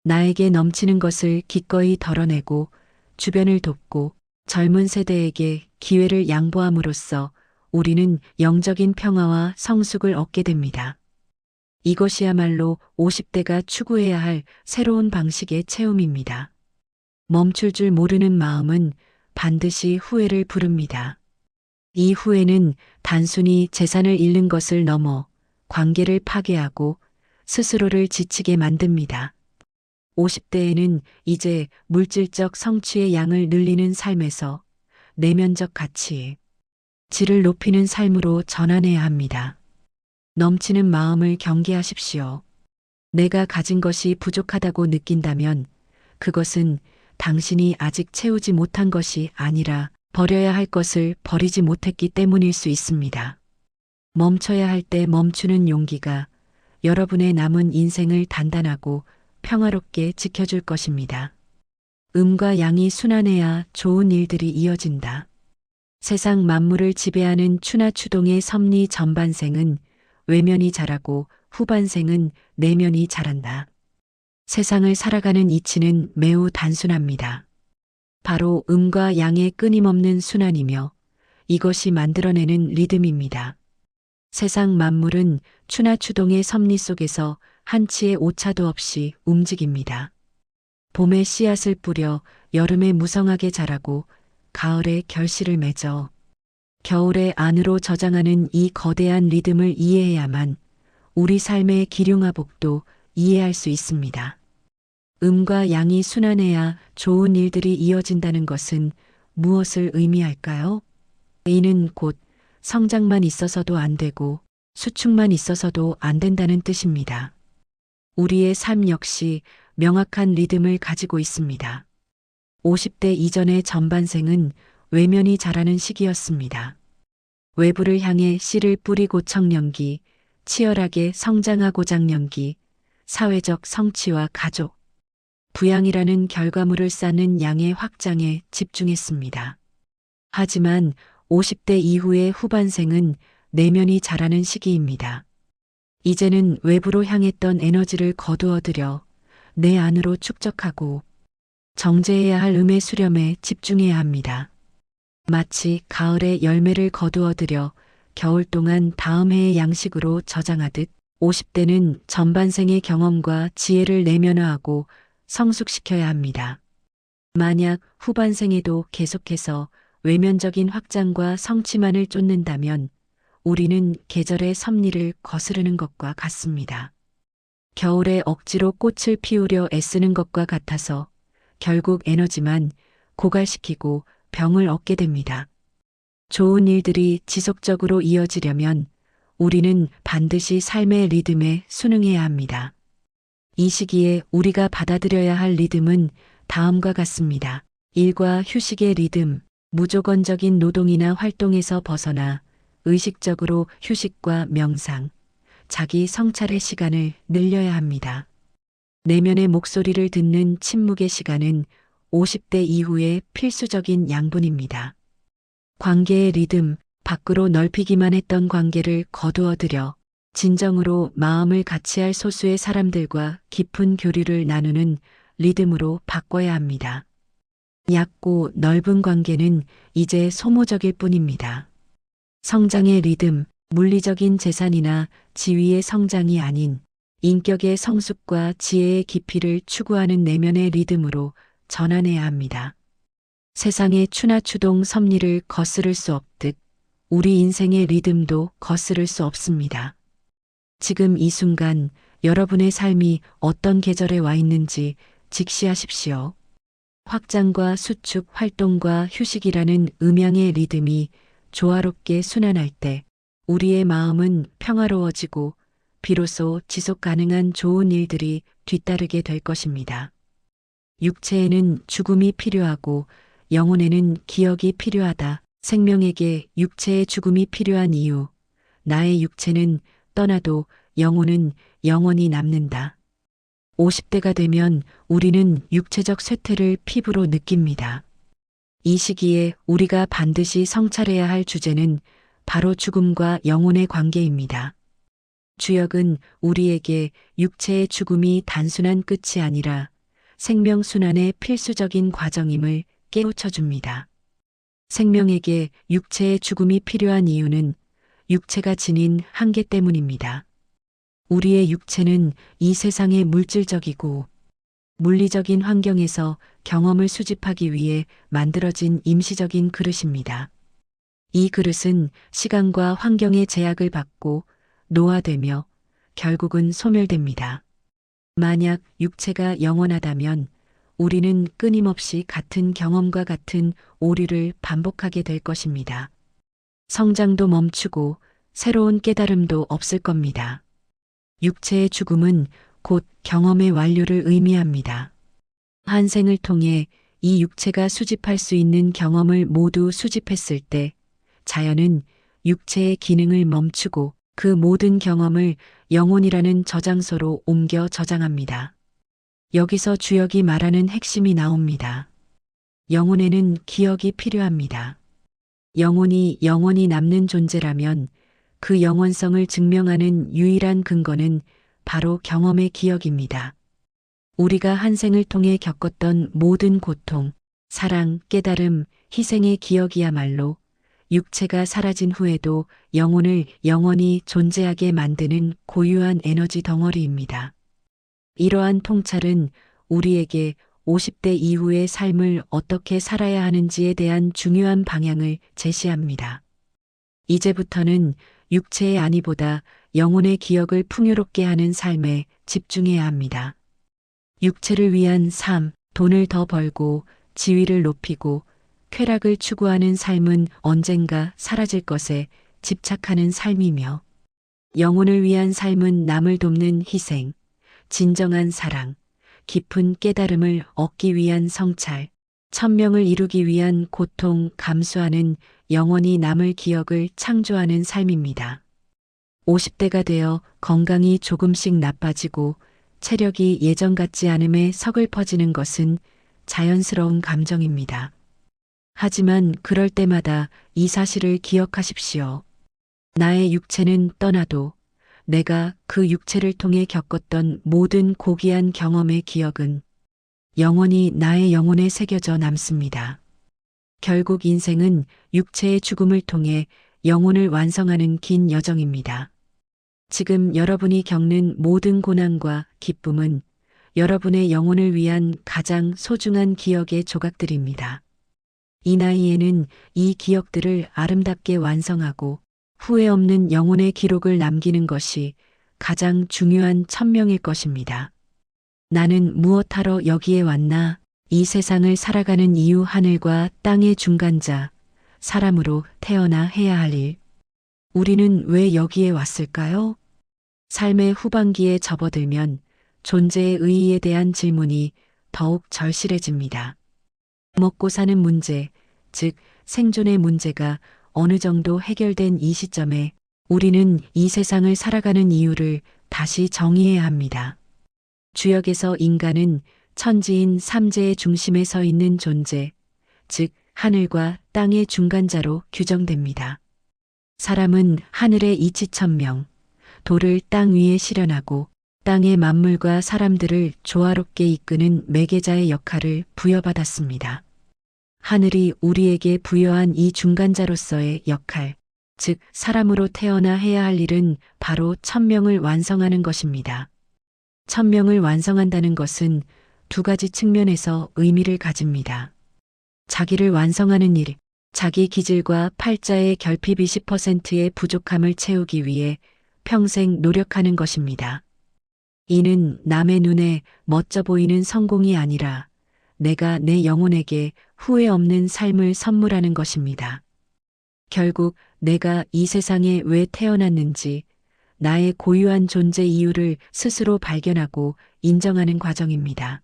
나에게 넘치는 것을 기꺼이 덜어내고 주변을 돕고 젊은 세대에게 기회를 양보함으로써 우리는 영적인 평화와 성숙을 얻게 됩니다. 이것이야말로 50대가 추구해야 할 새로운 방식의 체험입니다. 멈출 줄 모르는 마음은 반드시 후회를 부릅니다. 이 후회는 단순히 재산을 잃는 것을 넘어 관계를 파괴하고 스스로를 지치게 만듭니다. 50대에는 이제 물질적 성취의 양을 늘리는 삶에서 내면적 가치의 질을 높이는 삶으로 전환해야 합니다. 넘치는 마음을 경계하십시오. 내가 가진 것이 부족하다고 느낀다면 그것은 당신이 아직 채우지 못한 것이 아니라 버려야 할 것을 버리지 못했기 때문일 수 있습니다. 멈춰야 할 때 멈추는 용기가 여러분의 남은 인생을 단단하고 평화롭게 지켜줄 것입니다. 음과 양이 순환해야 좋은 일들이 이어진다. 세상 만물을 지배하는 추나추동의 섭리 전반생은 외면이 자라고 후반생은 내면이 자란다. 세상을 살아가는 이치는 매우 단순합니다. 바로 음과 양의 끊임없는 순환이며 이것이 만들어내는 리듬입니다. 세상 만물은 추나추동의 섭리 속에서 한치의 오차도 없이 움직입니다. 봄에 씨앗을 뿌려 여름에 무성하게 자라고 가을에 결실을 맺어 겨울에 안으로 저장하는 이 거대한 리듬을 이해해야만 우리 삶의 기륭화복도 이해할 수 있습니다. 음과 양이 순환해야 좋은 일들이 이어진다는 것은 무엇을 의미할까요? 이는 곧 성장만 있어서도 안 되고 수축만 있어서도 안 된다는 뜻입니다. 우리의 삶 역시 명확한 리듬을 가지고 있습니다. 50대 이전의 전반생은 외면이 자라는 시기였습니다. 외부를 향해 씨를 뿌리고 청년기, 치열하게 성장하고 장년기, 사회적 성취와 가족, 부양이라는 결과물을 쌓는 양의 확장에 집중했습니다. 하지만 50대 이후의 후반생은 내면이 자라는 시기입니다. 이제는 외부로 향했던 에너지를 거두어들여 내 안으로 축적하고 정제해야 할 음의 수렴에 집중해야 합니다. 마치 가을에 열매를 거두어들여 겨울 동안 다음 해의 양식으로 저장하듯 50대는 전반생의 경험과 지혜를 내면화하고 성숙시켜야 합니다. 만약 후반생에도 계속해서 외면적인 확장과 성취만을 쫓는다면 우리는 계절의 섭리를 거스르는 것과 같습니다. 겨울에 억지로 꽃을 피우려 애쓰는 것과 같아서 결국 에너지만 고갈시키고 병을 얻게 됩니다. 좋은 일들이 지속적으로 이어지려면 우리는 반드시 삶의 리듬에 순응해야 합니다. 이 시기에 우리가 받아들여야 할 리듬은 다음과 같습니다. 일과 휴식의 리듬, 무조건적인 노동이나 활동에서 벗어나 의식적으로 휴식과 명상, 자기 성찰의 시간을 늘려야 합니다. 내면의 목소리를 듣는 침묵의 시간은 50대 이후의 필수적인 양분입니다. 관계의 리듬, 밖으로 넓히기만 했던 관계를 거두어들여 진정으로 마음을 같이 할 소수의 사람들과 깊은 교류를 나누는 리듬으로 바꿔야 합니다. 얕고 넓은 관계는 이제 소모적일 뿐입니다. 성장의 리듬, 물리적인 재산이나 지위의 성장이 아닌 인격의 성숙과 지혜의 깊이를 추구하는 내면의 리듬으로 전환해야 합니다. 세상의 추나추동 섭리를 거스를 수 없듯 우리 인생의 리듬도 거스를 수 없습니다. 지금 이 순간 여러분의 삶이 어떤 계절에 와 있는지 직시하십시오. 확장과 수축, 활동과 휴식이라는 음양의 리듬이 조화롭게 순환할 때 우리의 마음은 평화로워지고 비로소 지속 가능한 좋은 일들이 뒤따르게 될 것입니다. 육체에는 죽음이 필요하고 영혼에는 기억이 필요하다. 생명에게 육체의 죽음이 필요한 이유. 나의 육체는 떠나도 영혼은 영원히 남는다. 50대가 되면 우리는 육체적 쇠퇴를 피부로 느낍니다. 이 시기에 우리가 반드시 성찰해야 할 주제는 바로 죽음과 영혼의 관계입니다. 주역은 우리에게 육체의 죽음이 단순한 끝이 아니라 생명순환의 필수적인 과정임을 깨우쳐 줍니다. 생명에게 육체의 죽음이 필요한 이유는 육체가 지닌 한계 때문입니다. 우리의 육체는 이 세상의 물질적이고 물리적인 환경에서 경험을 수집하기 위해 만들어진 임시적인 그릇입니다. 이 그릇은 시간과 환경의 제약을 받고 노화되며 결국은 소멸됩니다. 만약 육체가 영원하다면 우리는 끊임없이 같은 경험과 같은 오류를 반복하게 될 것입니다. 성장도 멈추고 새로운 깨달음도 없을 겁니다. 육체의 죽음은 곧 경험의 완료를 의미합니다. 한 생을 통해 이 육체가 수집할 수 있는 경험을 모두 수집했을 때 자연은 육체의 기능을 멈추고 그 모든 경험을 영혼이라는 저장소로 옮겨 저장합니다. 여기서 주역이 말하는 핵심이 나옵니다. 영혼에는 기억이 필요합니다. 영혼이 영원히 남는 존재라면 그 영원성을 증명하는 유일한 근거는 바로 경험의 기억입니다. 우리가 한 생을 통해 겪었던 모든 고통, 사랑, 깨달음, 희생의 기억이야말로 육체가 사라진 후에도 영혼을 영원히 존재하게 만드는 고유한 에너지 덩어리입니다. 이러한 통찰은 우리에게 50대 이후의 삶을 어떻게 살아야 하는지에 대한 중요한 방향을 제시합니다. 이제부터는 육체의 안위보다 영혼의 기억을 풍요롭게 하는 삶에 집중해야 합니다. 육체를 위한 삶, 돈을 더 벌고 지위를 높이고 쾌락을 추구하는 삶은 언젠가 사라질 것에 집착하는 삶이며, 영혼을 위한 삶은 남을 돕는 희생, 진정한 사랑, 깊은 깨달음을 얻기 위한 성찰, 천명을 이루기 위한 고통 감수하는 영원히 남을 기억을 창조하는 삶입니다. 50대가 되어 건강이 조금씩 나빠지고 체력이 예전 같지 않음에 서글퍼지는 것은 자연스러운 감정입니다. 하지만 그럴 때마다 이 사실을 기억하십시오. 나의 육체는 떠나도 내가 그 육체를 통해 겪었던 모든 고귀한 경험의 기억은 영원히 나의 영혼에 새겨져 남습니다. 결국 인생은 육체의 죽음을 통해 영혼을 완성하는 긴 여정입니다. 지금 여러분이 겪는 모든 고난과 기쁨은 여러분의 영혼을 위한 가장 소중한 기억의 조각들입니다. 이 나이에는 이 기억들을 아름답게 완성하고 후회 없는 영혼의 기록을 남기는 것이 가장 중요한 천명일 것입니다. 나는 무엇하러 여기에 왔나? 이 세상을 살아가는 이유, 하늘과 땅의 중간자, 사람으로 태어나 해야 할 일. 우리는 왜 여기에 왔을까요? 삶의 후반기에 접어들면 존재의 의의에 대한 질문이 더욱 절실해집니다. 먹고 사는 문제, 즉 생존의 문제가 어느 정도 해결된 이 시점에 우리는 이 세상을 살아가는 이유를 다시 정의해야 합니다. 주역에서 인간은 천지인 삼재의 중심에 서 있는 존재, 즉 하늘과 땅의 중간자로 규정됩니다. 사람은 하늘의 이치천명, 도를 땅 위에 실현하고 땅의 만물과 사람들을 조화롭게 이끄는 매개자의 역할을 부여받았습니다. 하늘이 우리에게 부여한 이 중간자로서의 역할, 즉 사람으로 태어나 해야 할 일은 바로 천명을 완성하는 것입니다. 천명을 완성한다는 것은 두 가지 측면에서 의미를 가집니다. 자기를 완성하는 일, 자기 기질과 팔자의 결핍 20%의 부족함을 채우기 위해 평생 노력하는 것입니다. 이는 남의 눈에 멋져 보이는 성공이 아니라 내가 내 영혼에게 후회 없는 삶을 선물하는 것입니다. 결국 내가 이 세상에 왜 태어났는지, 나의 고유한 존재 이유를 스스로 발견하고 인정하는 과정입니다.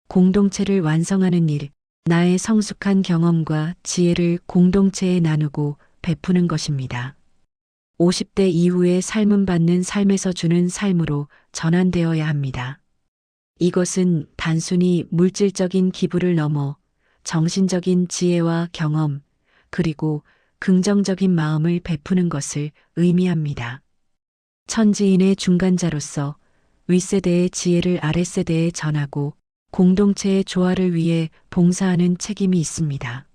공동체를 완성하는 일, 나의 성숙한 경험과 지혜를 공동체에 나누고 베푸는 것입니다. 50대 이후의 삶은 받는 삶에서 주는 삶으로 전환되어야 합니다. 이것은 단순히 물질적인 기부를 넘어 정신적인 지혜와 경험, 그리고 긍정적인 마음을 베푸는 것을 의미합니다. 천지인의 중간자로서 윗세대의 지혜를 아랫세대에 전하고 공동체의 조화를 위해 봉사하는 책임이 있습니다.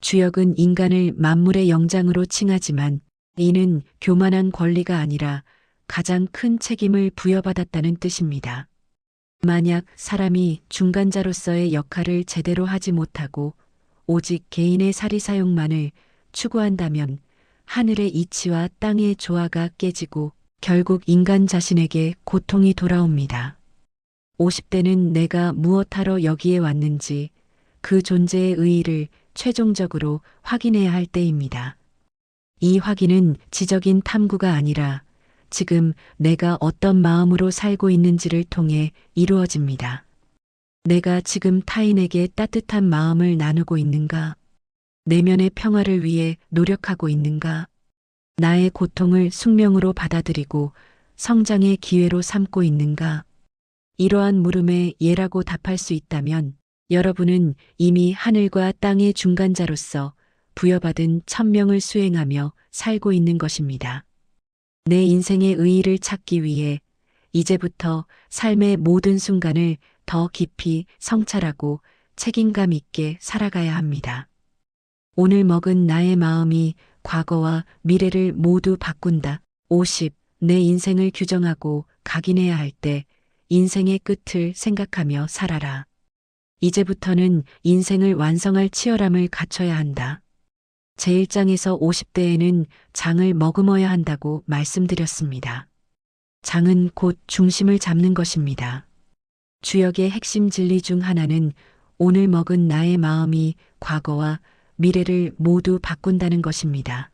주역은 인간을 만물의 영장으로 칭하지만 이는 교만한 권리가 아니라 가장 큰 책임을 부여받았다는 뜻입니다. 만약 사람이 중간자로서의 역할을 제대로 하지 못하고 오직 개인의 사리사욕만을 추구한다면 하늘의 이치와 땅의 조화가 깨지고 결국 인간 자신에게 고통이 돌아옵니다. 50대는 내가 무엇하러 여기에 왔는지 그 존재의 의의를 최종적으로 확인해야 할 때입니다. 이 확인은 지적인 탐구가 아니라 지금 내가 어떤 마음으로 살고 있는지를 통해 이루어집니다. 내가 지금 타인에게 따뜻한 마음을 나누고 있는가? 내면의 평화를 위해 노력하고 있는가? 나의 고통을 숙명으로 받아들이고 성장의 기회로 삼고 있는가? 이러한 물음에 예라고 답할 수 있다면 여러분은 이미 하늘과 땅의 중간자로서 부여받은 천명을 수행하며 살고 있는 것입니다. 내 인생의 의의를 찾기 위해 이제부터 삶의 모든 순간을 더 깊이 성찰하고 책임감 있게 살아가야 합니다. 오늘 먹은 나의 마음이 과거와 미래를 모두 바꾼다. 50. 내 인생을 규정하고 각인해야 할 때 인생의 끝을 생각하며 살아라. 이제부터는 인생을 완성할 치열함을 갖춰야 한다. 제1장에서 50대에는 장을 머금어야 한다고 말씀드렸습니다. 장은 곧 중심을 잡는 것입니다. 주역의 핵심 진리 중 하나는 오늘 먹은 나의 마음이 과거와 미래를 모두 바꾼다는 것입니다.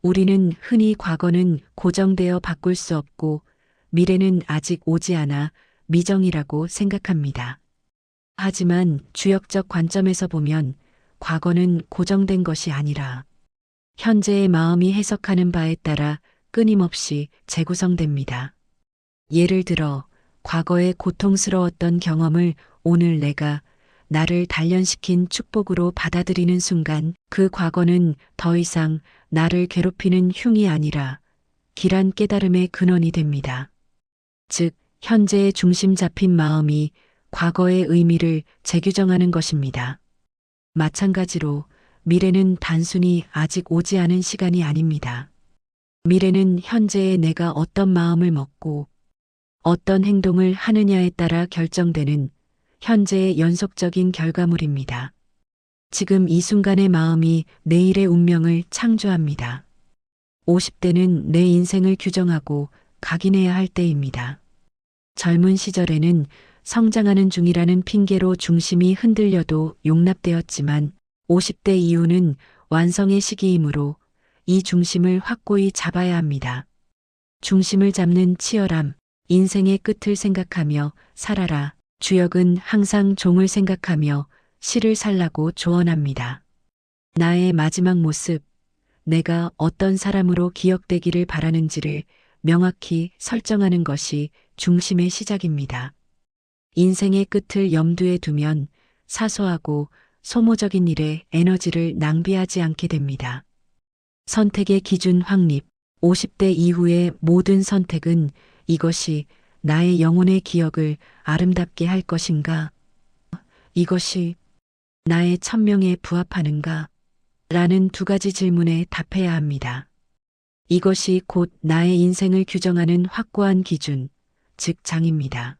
우리는 흔히 과거는 고정되어 바꿀 수 없고 미래는 아직 오지 않아 미정이라고 생각합니다. 하지만 주역적 관점에서 보면 과거는 고정된 것이 아니라 현재의 마음이 해석하는 바에 따라 끊임없이 재구성됩니다. 예를 들어 과거의 고통스러웠던 경험을 오늘 내가 나를 단련시킨 축복으로 받아들이는 순간 그 과거는 더 이상 나를 괴롭히는 흉이 아니라 길한 깨달음의 근원이 됩니다. 즉, 현재의 중심 잡힌 마음이 과거의 의미를 재규정하는 것입니다. 마찬가지로 미래는 단순히 아직 오지 않은 시간이 아닙니다. 미래는 현재의 내가 어떤 마음을 먹고 어떤 행동을 하느냐에 따라 결정되는 현재의 연속적인 결과물입니다. 지금 이 순간의 마음이 내일의 운명을 창조합니다. 50대는 내 인생을 규정하고 각인해야 할 때입니다. 젊은 시절에는 성장하는 중이라는 핑계로 중심이 흔들려도 용납되었지만 50대 이후는 완성의 시기이므로 이 중심을 확고히 잡아야 합니다. 중심을 잡는 치열함, 인생의 끝을 생각하며 살아라. 주역은 항상 종을 생각하며 시를 살라고 조언합니다. 나의 마지막 모습, 내가 어떤 사람으로 기억되기를 바라는지를 명확히 설정하는 것이 중심의 시작입니다. 인생의 끝을 염두에 두면 사소하고 소모적인 일에 에너지를 낭비하지 않게 됩니다. 선택의 기준 확립, 50대 이후의 모든 선택은 이것이 나의 영혼의 기억을 아름답게 할 것인가? 이것이 나의 천명에 부합하는가? 라는 두 가지 질문에 답해야 합니다. 이것이 곧 나의 인생을 규정하는 확고한 기준, 즉 장입니다.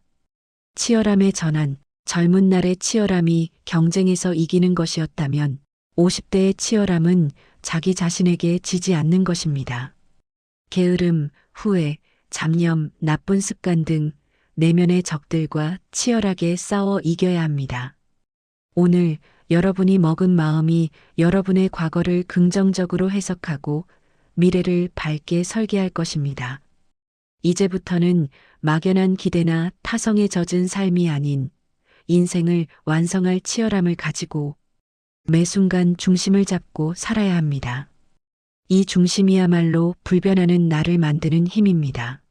치열함의 전환, 젊은 날의 치열함이 경쟁에서 이기는 것이었다면 50대의 치열함은 자기 자신에게 지지 않는 것입니다. 게으름, 후회, 잡념, 나쁜 습관 등 내면의 적들과 치열하게 싸워 이겨야 합니다. 오늘 여러분이 먹은 마음이 여러분의 과거를 긍정적으로 해석하고 미래를 밝게 설계할 것입니다. 이제부터는 막연한 기대나 타성에 젖은 삶이 아닌 인생을 완성할 치열함을 가지고 매 순간 중심을 잡고 살아야 합니다. 이 중심이야말로 불변하는 나를 만드는 힘입니다.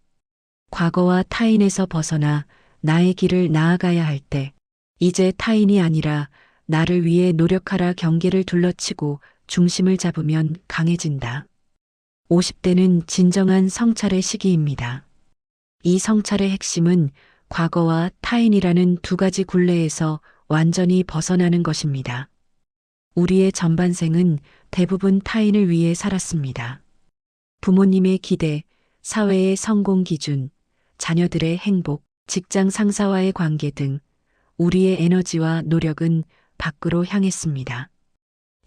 과거와 타인에서 벗어나 나의 길을 나아가야 할 때, 이제 타인이 아니라 나를 위해 노력하라 경계를 둘러치고 중심을 잡으면 강해진다. 50대는 진정한 성찰의 시기입니다. 이 성찰의 핵심은 과거와 타인이라는 두 가지 굴레에서 완전히 벗어나는 것입니다. 우리의 전반생은 대부분 타인을 위해 살았습니다. 부모님의 기대, 사회의 성공 기준, 자녀들의 행복, 직장 상사와의 관계 등 우리의 에너지와 노력은 밖으로 향했습니다.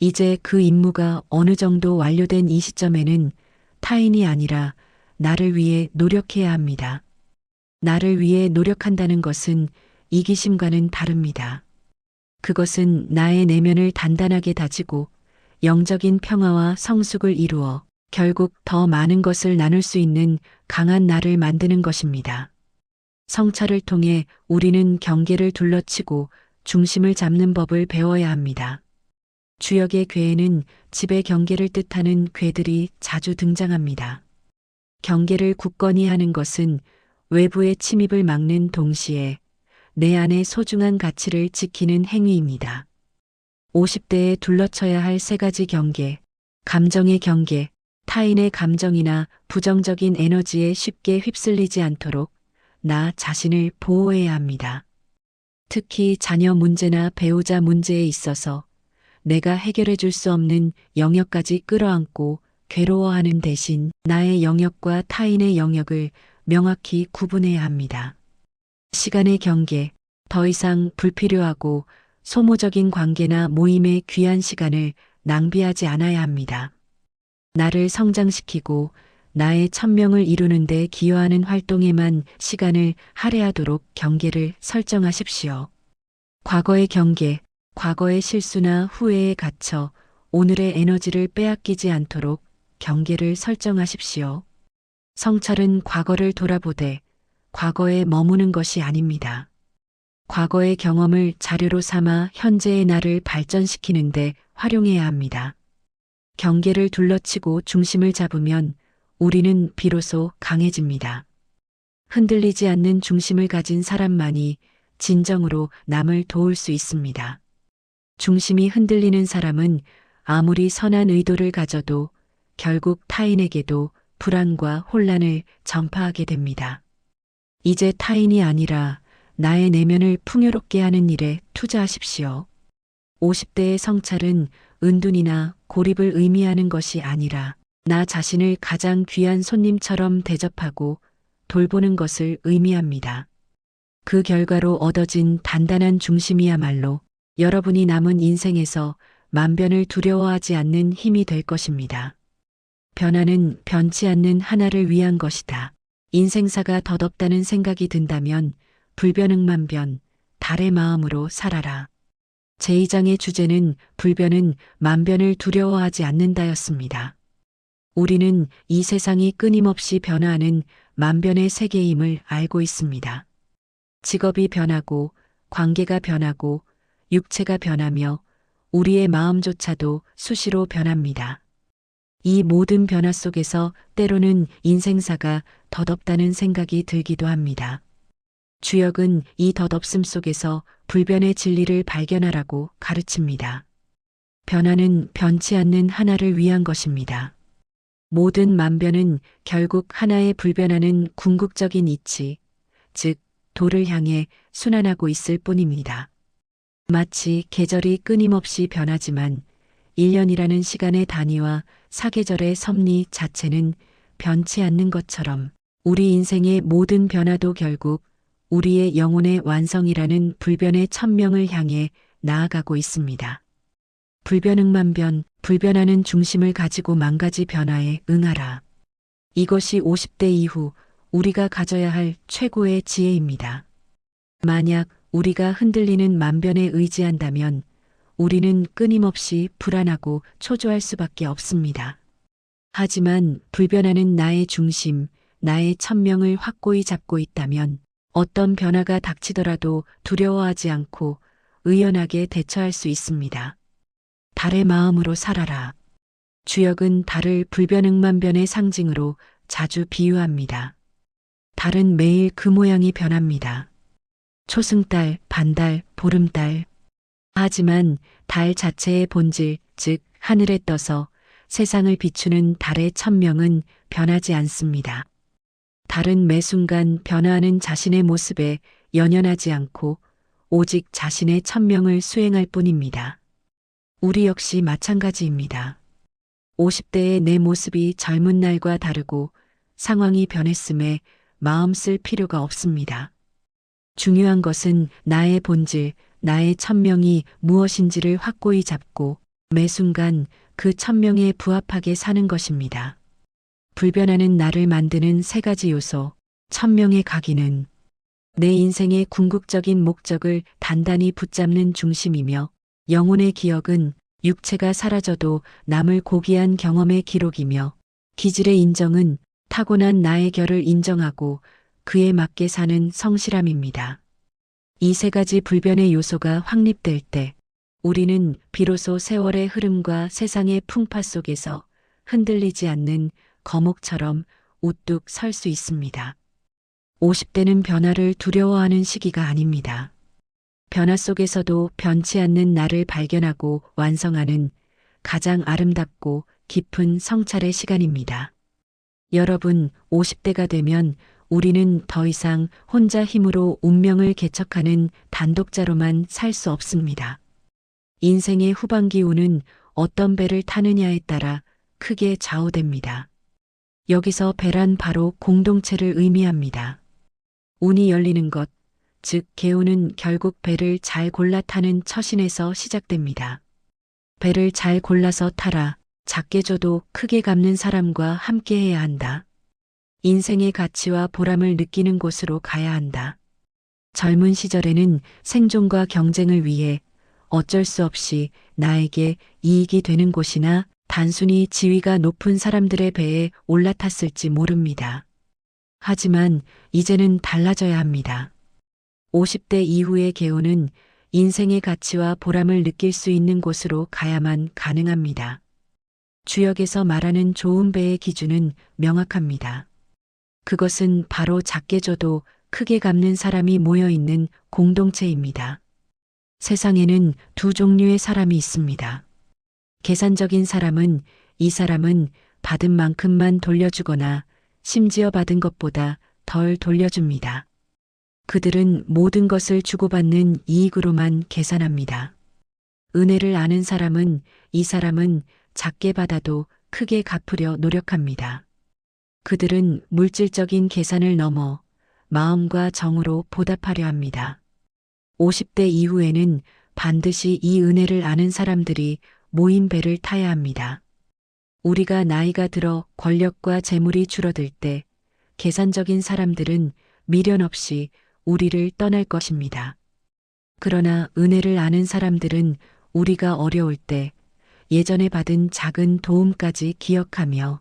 이제 그 임무가 어느 정도 완료된 이 시점에는 타인이 아니라 나를 위해 노력해야 합니다. 나를 위해 노력한다는 것은 이기심과는 다릅니다. 그것은 나의 내면을 단단하게 다지고 영적인 평화와 성숙을 이루어 결국 더 많은 것을 나눌 수 있는 강한 나를 만드는 것입니다. 성찰을 통해 우리는 경계를 둘러치고 중심을 잡는 법을 배워야 합니다. 주역의 괴에는 집의 경계를 뜻하는 괴들이 자주 등장합니다. 경계를 굳건히 하는 것은 외부의 침입을 막는 동시에 내 안의 소중한 가치를 지키는 행위입니다. 50대에 둘러쳐야 할 세 가지 경계, 감정의 경계, 타인의 감정이나 부정적인 에너지에 쉽게 휩쓸리지 않도록 나 자신을 보호해야 합니다. 특히 자녀 문제나 배우자 문제에 있어서 내가 해결해 줄 수 없는 영역까지 끌어안고 괴로워하는 대신 나의 영역과 타인의 영역을 명확히 구분해야 합니다. 시간의 경계, 더 이상 불필요하고 소모적인 관계나 모임의 귀한 시간을 낭비하지 않아야 합니다. 나를 성장시키고 나의 천명을 이루는 데 기여하는 활동에만 시간을 할애하도록 경계를 설정하십시오. 과거의 경계, 과거의 실수나 후회에 갇혀 오늘의 에너지를 빼앗기지 않도록 경계를 설정하십시오. 성찰은 과거를 돌아보되 과거에 머무는 것이 아닙니다. 과거의 경험을 자료로 삼아 현재의 나를 발전시키는데 활용해야 합니다. 경계를 둘러치고 중심을 잡으면 우리는 비로소 강해집니다. 흔들리지 않는 중심을 가진 사람만이 진정으로 남을 도울 수 있습니다. 중심이 흔들리는 사람은 아무리 선한 의도를 가져도 결국 타인에게도 불안과 혼란을 전파하게 됩니다. 이제 타인이 아니라 나의 내면을 풍요롭게 하는 일에 투자하십시오. 50대의 성찰은 은둔이나 고립을 의미하는 것이 아니라 나 자신을 가장 귀한 손님처럼 대접하고 돌보는 것을 의미합니다. 그 결과로 얻어진 단단한 중심이야말로 여러분이 남은 인생에서 만변을 두려워하지 않는 힘이 될 것입니다. 변화는 변치 않는 하나를 위한 것이다. 인생사가 덧없다는 생각이 든다면 불변응만변, 달의 마음으로 살아라. 제2장의 주제는 불변은 만변을 두려워하지 않는다였습니다. 우리는 이 세상이 끊임없이 변화하는 만변의 세계임을 알고 있습니다. 직업이 변하고 관계가 변하고 육체가 변하며 우리의 마음조차도 수시로 변합니다. 이 모든 변화 속에서 때로는 인생사가 덧없다는 생각이 들기도 합니다. 주역은 이 덧없음 속에서 불변의 진리를 발견하라고 가르칩니다. 변화는 변치 않는 하나를 위한 것입니다. 모든 만변은 결국 하나의 불변하는 궁극적인 이치, 즉 도를 향해 순환하고 있을 뿐입니다. 마치 계절이 끊임없이 변하지만 1년이라는 시간의 단위와 사계절의 섭리 자체는 변치 않는 것처럼 우리 인생의 모든 변화도 결국 우리의 영혼의 완성이라는 불변의 천명을 향해 나아가고 있습니다. 불변응만변, 불변하는 중심을 가지고 만가지 변화에 응하라. 이것이 50대 이후 우리가 가져야 할 최고의 지혜입니다. 만약 우리가 흔들리는 만변에 의지한다면 우리는 끊임없이 불안하고 초조할 수밖에 없습니다. 하지만 불변하는 나의 중심, 나의 천명을 확고히 잡고 있다면 어떤 변화가 닥치더라도 두려워하지 않고 의연하게 대처할 수 있습니다. 달의 마음으로 살아라. 주역은 달을 불변응만변의 상징으로 자주 비유합니다. 달은 매일 그 모양이 변합니다. 초승달, 반달, 보름달. 하지만 달 자체의 본질, 즉 하늘에 떠서 세상을 비추는 달의 천명은 변하지 않습니다. 달은 매 순간 변화하는 자신의 모습에 연연하지 않고 오직 자신의 천명을 수행할 뿐입니다. 우리 역시 마찬가지입니다. 50대의 내 모습이 젊은 날과 다르고 상황이 변했음에 마음 쓸 필요가 없습니다. 중요한 것은 나의 본질, 나의 천명이 무엇인지를 확고히 잡고 매 순간 그 천명에 부합하게 사는 것입니다. 불변하는 나를 만드는 세 가지 요소, 천명의 각인은 내 인생의 궁극적인 목적을 단단히 붙잡는 중심이며 영혼의 기억은 육체가 사라져도 남을 고귀한 경험의 기록이며 기질의 인정은 타고난 나의 결을 인정하고 그에 맞게 사는 성실함입니다. 이 세 가지 불변의 요소가 확립될 때 우리는 비로소 세월의 흐름과 세상의 풍파 속에서 흔들리지 않는 거목처럼 우뚝 설 수 있습니다. 50대는 변화를 두려워하는 시기가 아닙니다. 변화 속에서도 변치 않는 나를 발견하고 완성하는 가장 아름답고 깊은 성찰의 시간입니다. 여러분, 50대가 되면 우리는 더 이상 혼자 힘으로 운명을 개척하는 단독자로만 살 수 없습니다. 인생의 후반기 운은 어떤 배를 타느냐에 따라 크게 좌우됩니다. 여기서 배란 바로 공동체를 의미합니다. 운이 열리는 것, 즉 개운은 결국 배를 잘 골라 타는 처신에서 시작됩니다. 배를 잘 골라서 타라. 작게 줘도 크게 갚는 사람과 함께 해야 한다. 인생의 가치와 보람을 느끼는 곳으로 가야 한다. 젊은 시절에는 생존과 경쟁을 위해 어쩔 수 없이 나에게 이익이 되는 곳이나 단순히 지위가 높은 사람들의 배에 올라탔을지 모릅니다. 하지만 이제는 달라져야 합니다. 50대 이후의 개운은 인생의 가치와 보람을 느낄 수 있는 곳으로 가야만 가능합니다. 주역에서 말하는 좋은 배의 기준은 명확합니다. 그것은 바로 작게 줘도 크게 갚는 사람이 모여 있는 공동체입니다. 세상에는 두 종류의 사람이 있습니다. 계산적인 사람은 이 사람은 받은 만큼만 돌려주거나 심지어 받은 것보다 덜 돌려줍니다. 그들은 모든 것을 주고받는 이익으로만 계산합니다. 은혜를 아는 사람은 이 사람은 작게 받아도 크게 갚으려 노력합니다. 그들은 물질적인 계산을 넘어 마음과 정으로 보답하려 합니다. 50대 이후에는 반드시 이 은혜를 아는 사람들이 모인 배를 타야 합니다. 우리가 나이가 들어 권력과 재물이 줄어들 때 계산적인 사람들은 미련 없이 우리를 떠날 것입니다. 그러나 은혜를 아는 사람들은 우리가 어려울 때 예전에 받은 작은 도움까지 기억하며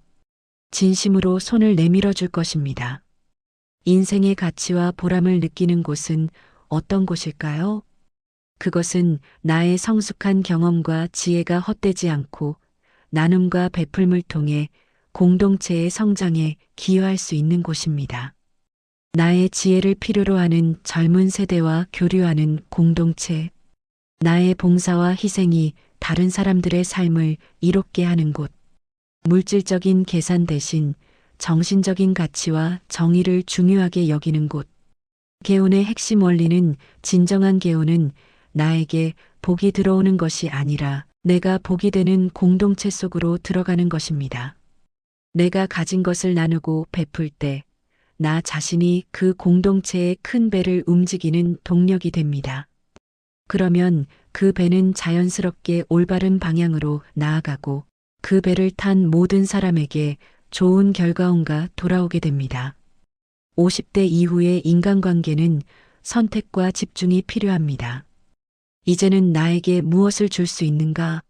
진심으로 손을 내밀어 줄 것입니다. 인생의 가치와 보람을 느끼는 곳은 어떤 곳일까요? 그것은 나의 성숙한 경험과 지혜가 헛되지 않고 나눔과 베풀음을 통해 공동체의 성장에 기여할 수 있는 곳입니다. 나의 지혜를 필요로 하는 젊은 세대와 교류하는 공동체, 나의 봉사와 희생이 다른 사람들의 삶을 이롭게 하는 곳, 물질적인 계산 대신 정신적인 가치와 정의를 중요하게 여기는 곳. 개운의 핵심 원리는 진정한 개운은 나에게 복이 들어오는 것이 아니라 내가 복이 되는 공동체 속으로 들어가는 것입니다. 내가 가진 것을 나누고 베풀 때 나 자신이 그 공동체의 큰 배를 움직이는 동력이 됩니다. 그러면 그 배는 자연스럽게 올바른 방향으로 나아가고 그 배를 탄 모든 사람에게 좋은 결과음과 돌아오게 됩니다. 50대 이후의 인간관계는 선택과 집중이 필요합니다. 이제는 나에게 무엇을 줄 수 있는가가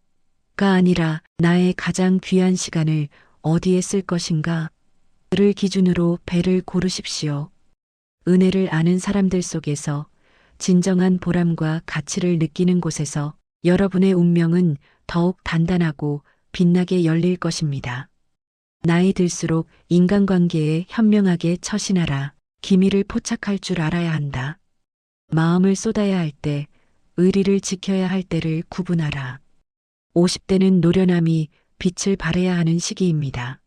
아니라 나의 가장 귀한 시간을 어디에 쓸 것인가 를 기준으로 배를 고르십시오. 은혜를 아는 사람들 속에서 진정한 보람과 가치를 느끼는 곳에서 여러분의 운명은 더욱 단단하고 빛나게 열릴 것입니다. 나이 들수록 인간관계에 현명하게 처신하라. 기미를 포착할 줄 알아야 한다. 마음을 쏟아야 할 때, 의리를 지켜야 할 때를 구분하라. 50대는 노련함이 빛을 발해야 하는 시기입니다.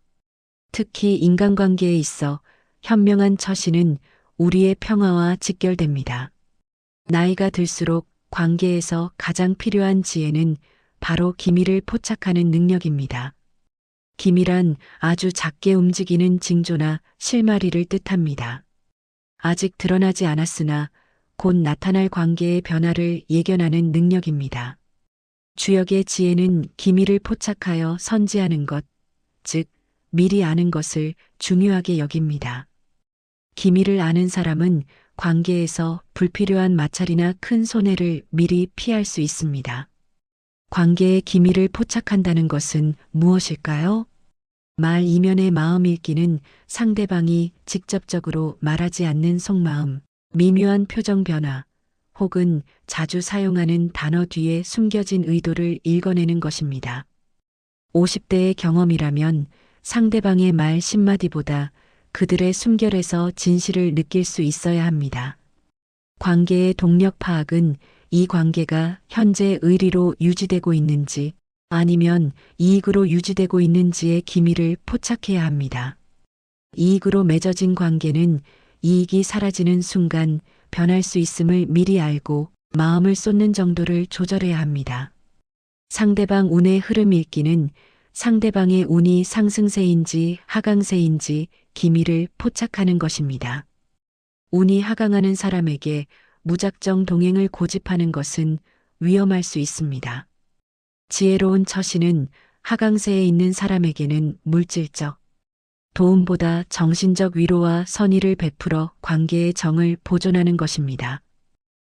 특히 인간관계에 있어 현명한 처신은 우리의 평화와 직결됩니다. 나이가 들수록 관계에서 가장 필요한 지혜는 바로 기미를 포착하는 능력입니다. 기미란 아주 작게 움직이는 징조나 실마리를 뜻합니다. 아직 드러나지 않았으나 곧 나타날 관계의 변화를 예견하는 능력입니다. 주역의 지혜는 기미를 포착하여 선지하는 것, 즉 미리 아는 것을 중요하게 여깁니다. 기미를 아는 사람은 관계에서 불필요한 마찰이나 큰 손해를 미리 피할 수 있습니다. 관계의 기미를 포착한다는 것은 무엇일까요? 말 이면의 마음 읽기는 상대방이 직접적으로 말하지 않는 속마음, 미묘한 표정 변화, 혹은 자주 사용하는 단어 뒤에 숨겨진 의도를 읽어내는 것입니다. 50대의 경험이라면 상대방의 말 10마디보다 그들의 숨결에서 진실을 느낄 수 있어야 합니다. 관계의 동력 파악은 이 관계가 현재 의리로 유지되고 있는지 아니면 이익으로 유지되고 있는지의 기미를 포착해야 합니다. 이익으로 맺어진 관계는 이익이 사라지는 순간 변할 수 있음을 미리 알고 마음을 쏟는 정도를 조절해야 합니다. 상대방 운의 흐름 읽기는 상대방의 운이 상승세인지 하강세인지 기미를 포착하는 것입니다. 운이 하강하는 사람에게 무작정 동행을 고집하는 것은 위험할 수 있습니다. 지혜로운 처신은 하강세에 있는 사람에게는 물질적 도움보다 정신적 위로와 선의를 베풀어 관계의 정을 보존하는 것입니다.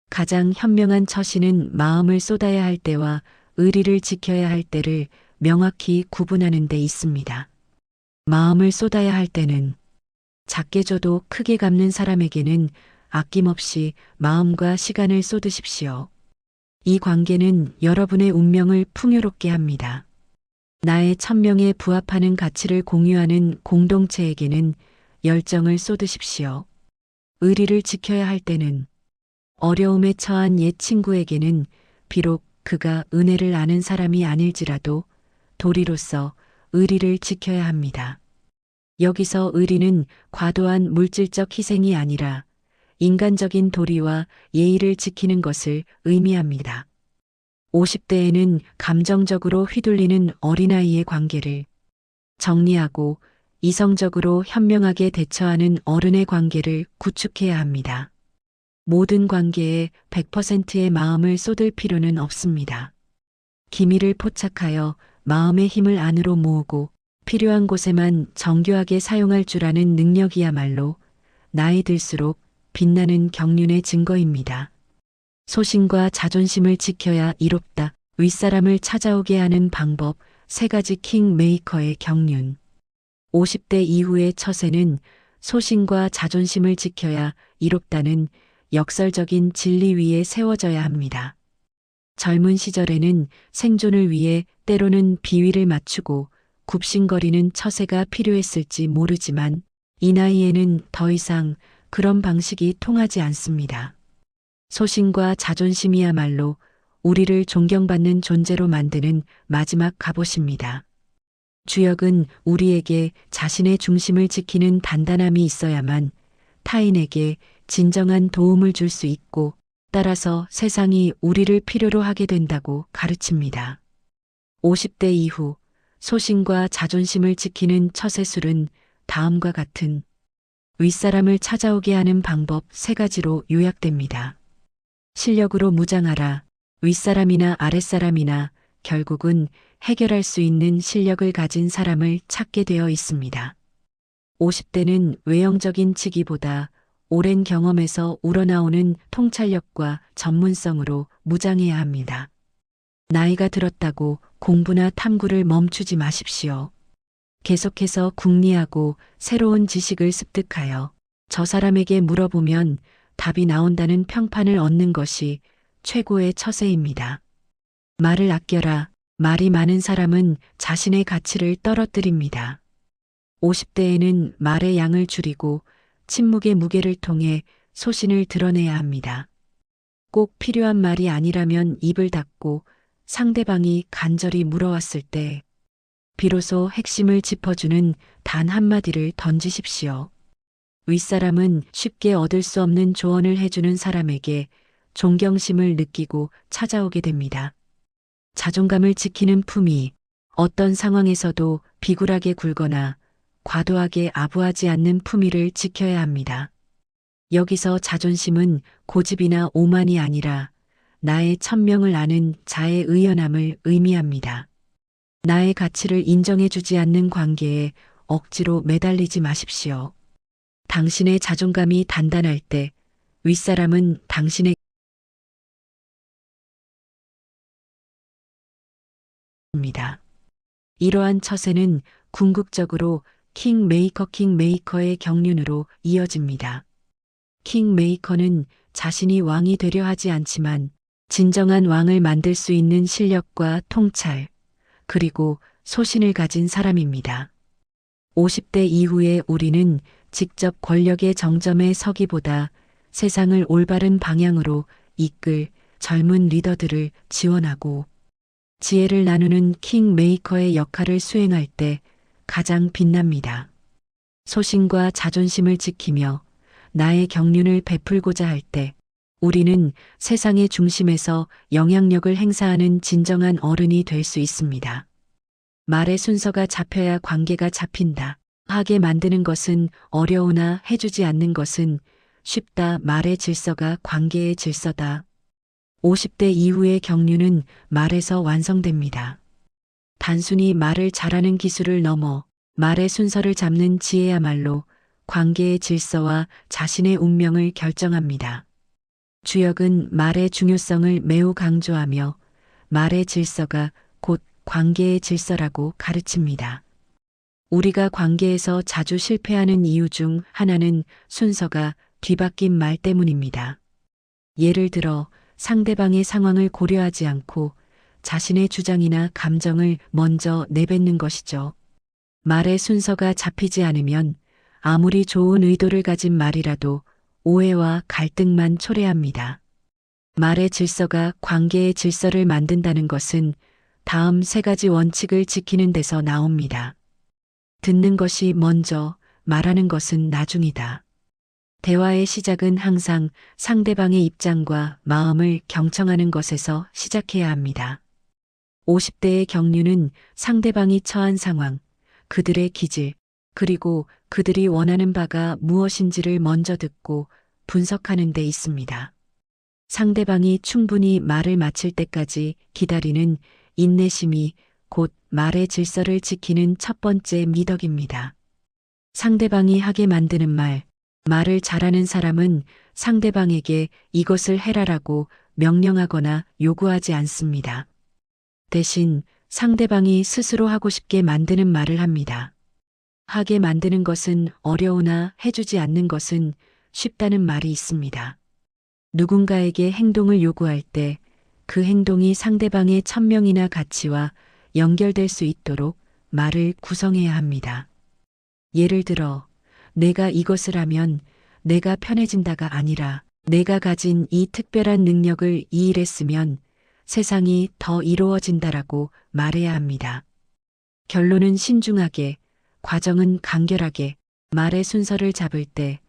가장 현명한 처신은 마음을 쏟아야 할 때와 의리를 지켜야 할 때를 명확히 구분하는 데 있습니다. 마음을 쏟아야 할 때는 작게 줘도 크게 갚는 사람에게는 아낌없이 마음과 시간을 쏟으십시오. 이 관계는 여러분의 운명을 풍요롭게 합니다. 나의 천명에 부합하는 가치를 공유하는 공동체에게는 열정을 쏟으십시오. 의리를 지켜야 할 때는 어려움에 처한 옛 친구에게는 비록 그가 은혜를 아는 사람이 아닐지라도 도리로서 의리를 지켜야 합니다. 여기서 의리는 과도한 물질적 희생이 아니라 인간적인 도리와 예의를 지키는 것을 의미합니다. 50대에는 감정적으로 휘둘리는 어린아이의 관계를 정리하고 이성적으로 현명하게 대처하는 어른의 관계를 구축해야 합니다. 모든 관계에 100%의 마음을 쏟을 필요는 없습니다. 기미를 포착하여 마음의 힘을 안으로 모으고 필요한 곳에만 정교하게 사용할 줄 아는 능력이야말로 나이 들수록 빛나는 경륜의 증거입니다. 소신과 자존심을 지켜야 이롭다. 윗사람을 찾아오게 하는 방법 3가지 킹메이커의 경륜. 50대 이후의 처세는 소신과 자존심을 지켜야 이롭다는 역설적인 진리 위에 세워져야 합니다. 젊은 시절에는 생존을 위해 때로는 비위를 맞추고 굽신거리는 처세가 필요했을지 모르지만 이 나이에는 더 이상 그런 방식이 통하지 않습니다. 소신과 자존심이야말로 우리를 존경받는 존재로 만드는 마지막 갑옷입니다. 주역은 우리에게 자신의 중심을 지키는 단단함이 있어야만 타인에게 진정한 도움을 줄 수 있고 따라서 세상이 우리를 필요로 하게 된다고 가르칩니다. 50대 이후 소신과 자존심을 지키는 처세술은 다음과 같은 윗사람을 찾아오게 하는 방법 3가지로 요약됩니다. 실력으로 무장하라. 윗사람이나 아랫사람이나 결국은 해결할 수 있는 실력을 가진 사람을 찾게 되어 있습니다. 50대는 외형적인 치기보다 오랜 경험에서 우러나오는 통찰력과 전문성으로 무장해야 합니다. 나이가 들었다고 공부나 탐구를 멈추지 마십시오. 계속해서 궁리하고 새로운 지식을 습득하여 저 사람에게 물어보면 답이 나온다는 평판을 얻는 것이 최고의 처세입니다. 말을 아껴라. 말이 많은 사람은 자신의 가치를 떨어뜨립니다. 50대에는 말의 양을 줄이고 침묵의 무게를 통해 소신을 드러내야 합니다. 꼭 필요한 말이 아니라면 입을 닫고 상대방이 간절히 물어왔을 때 비로소 핵심을 짚어주는 단 한마디를 던지십시오. 윗사람은 쉽게 얻을 수 없는 조언을 해주는 사람에게 존경심을 느끼고 찾아오게 됩니다. 자존감을 지키는 품위, 어떤 상황에서도 비굴하게 굴거나 과도하게 아부하지 않는 품위를 지켜야 합니다. 여기서 자존심은 고집이나 오만이 아니라 나의 천명을 아는 자의 의연함을 의미합니다. 나의 가치를 인정해주지 않는 관계에 억지로 매달리지 마십시오. 당신의 자존감이 단단할 때 윗사람은 당신의 입니다. 이러한 처세는 궁극적으로 킹메이커의 경륜으로 이어집니다. 킹메이커는 자신이 왕이 되려 하지 않지만 진정한 왕을 만들 수 있는 실력과 통찰, 그리고 소신을 가진 사람입니다. 50대 이후에 우리는 직접 권력의 정점에 서기보다 세상을 올바른 방향으로 이끌 젊은 리더들을 지원하고 지혜를 나누는 킹메이커의 역할을 수행할 때 가장 빛납니다. 소신과 자존심을 지키며 나의 경륜을 베풀고자 할 때 우리는 세상의 중심에서 영향력을 행사하는 진정한 어른이 될 수 있습니다. 말의 순서가 잡혀야 관계가 잡힌다. 하게 만드는 것은 어려우나 해주지 않는 것은 쉽다. 말의 질서가 관계의 질서다. 50대 이후의 경륜은 말에서 완성됩니다. 단순히 말을 잘하는 기술을 넘어 말의 순서를 잡는 지혜야말로 관계의 질서와 자신의 운명을 결정합니다. 주역은 말의 중요성을 매우 강조하며 말의 질서가 곧 관계의 질서라고 가르칩니다. 우리가 관계에서 자주 실패하는 이유 중 하나는 순서가 뒤바뀐 말 때문입니다. 예를 들어 상대방의 상황을 고려하지 않고 자신의 주장이나 감정을 먼저 내뱉는 것이죠. 말의 순서가 잡히지 않으면 아무리 좋은 의도를 가진 말이라도 오해와 갈등만 초래합니다. 말의 질서가 관계의 질서를 만든다는 것은 다음 세 가지 원칙을 지키는 데서 나옵니다. 듣는 것이 먼저, 말하는 것은 나중이다. 대화의 시작은 항상 상대방의 입장과 마음을 경청하는 것에서 시작해야 합니다. 50대의 경륜은 상대방이 처한 상황, 그들의 기질, 그리고 그들이 원하는 바가 무엇인지를 먼저 듣고 분석하는 데 있습니다. 상대방이 충분히 말을 마칠 때까지 기다리는 인내심이 곧 말의 질서를 지키는 첫 번째 미덕입니다. 상대방이 하게 만드는 말을 잘하는 사람은 상대방에게 이것을 해라라고 명령하거나 요구하지 않습니다. 대신 상대방이 스스로 하고 싶게 만드는 말을 합니다. 하게 만드는 것은 어려우나 해주지 않는 것은 쉽다는 말이 있습니다. 누군가에게 행동을 요구할 때 그 행동이 상대방의 천명이나 가치와 연결될 수 있도록 말을 구성해야 합니다. 예를 들어, 내가 이것을 하면 내가 편해진다가 아니라 내가 가진 이 특별한 능력을 이 일에 쓰면 세상이 더 이루어진다라고 말해야 합니다. 결론은 신중하게, 과정은 간결하게 말의 순서를 잡을 때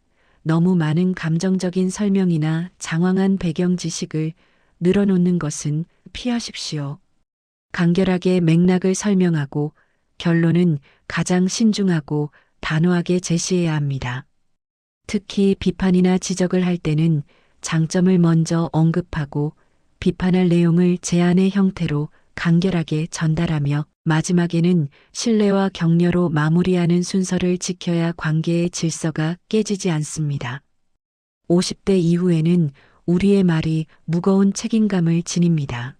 너무 많은 감정적인 설명이나 장황한 배경 지식을 늘어놓는 것은 피하십시오. 간결하게 맥락을 설명하고 결론은 가장 신중하고 단호하게 제시해야 합니다. 특히 비판이나 지적을 할 때는 장점을 먼저 언급하고 비판할 내용을 제안의 형태로 간결하게 전달하며 마지막에는 신뢰와 격려로 마무리하는 순서를 지켜야 관계의 질서가 깨지지 않습니다. 50대 이후에는 우리의 말이 무거운 책임감을 지닙니다.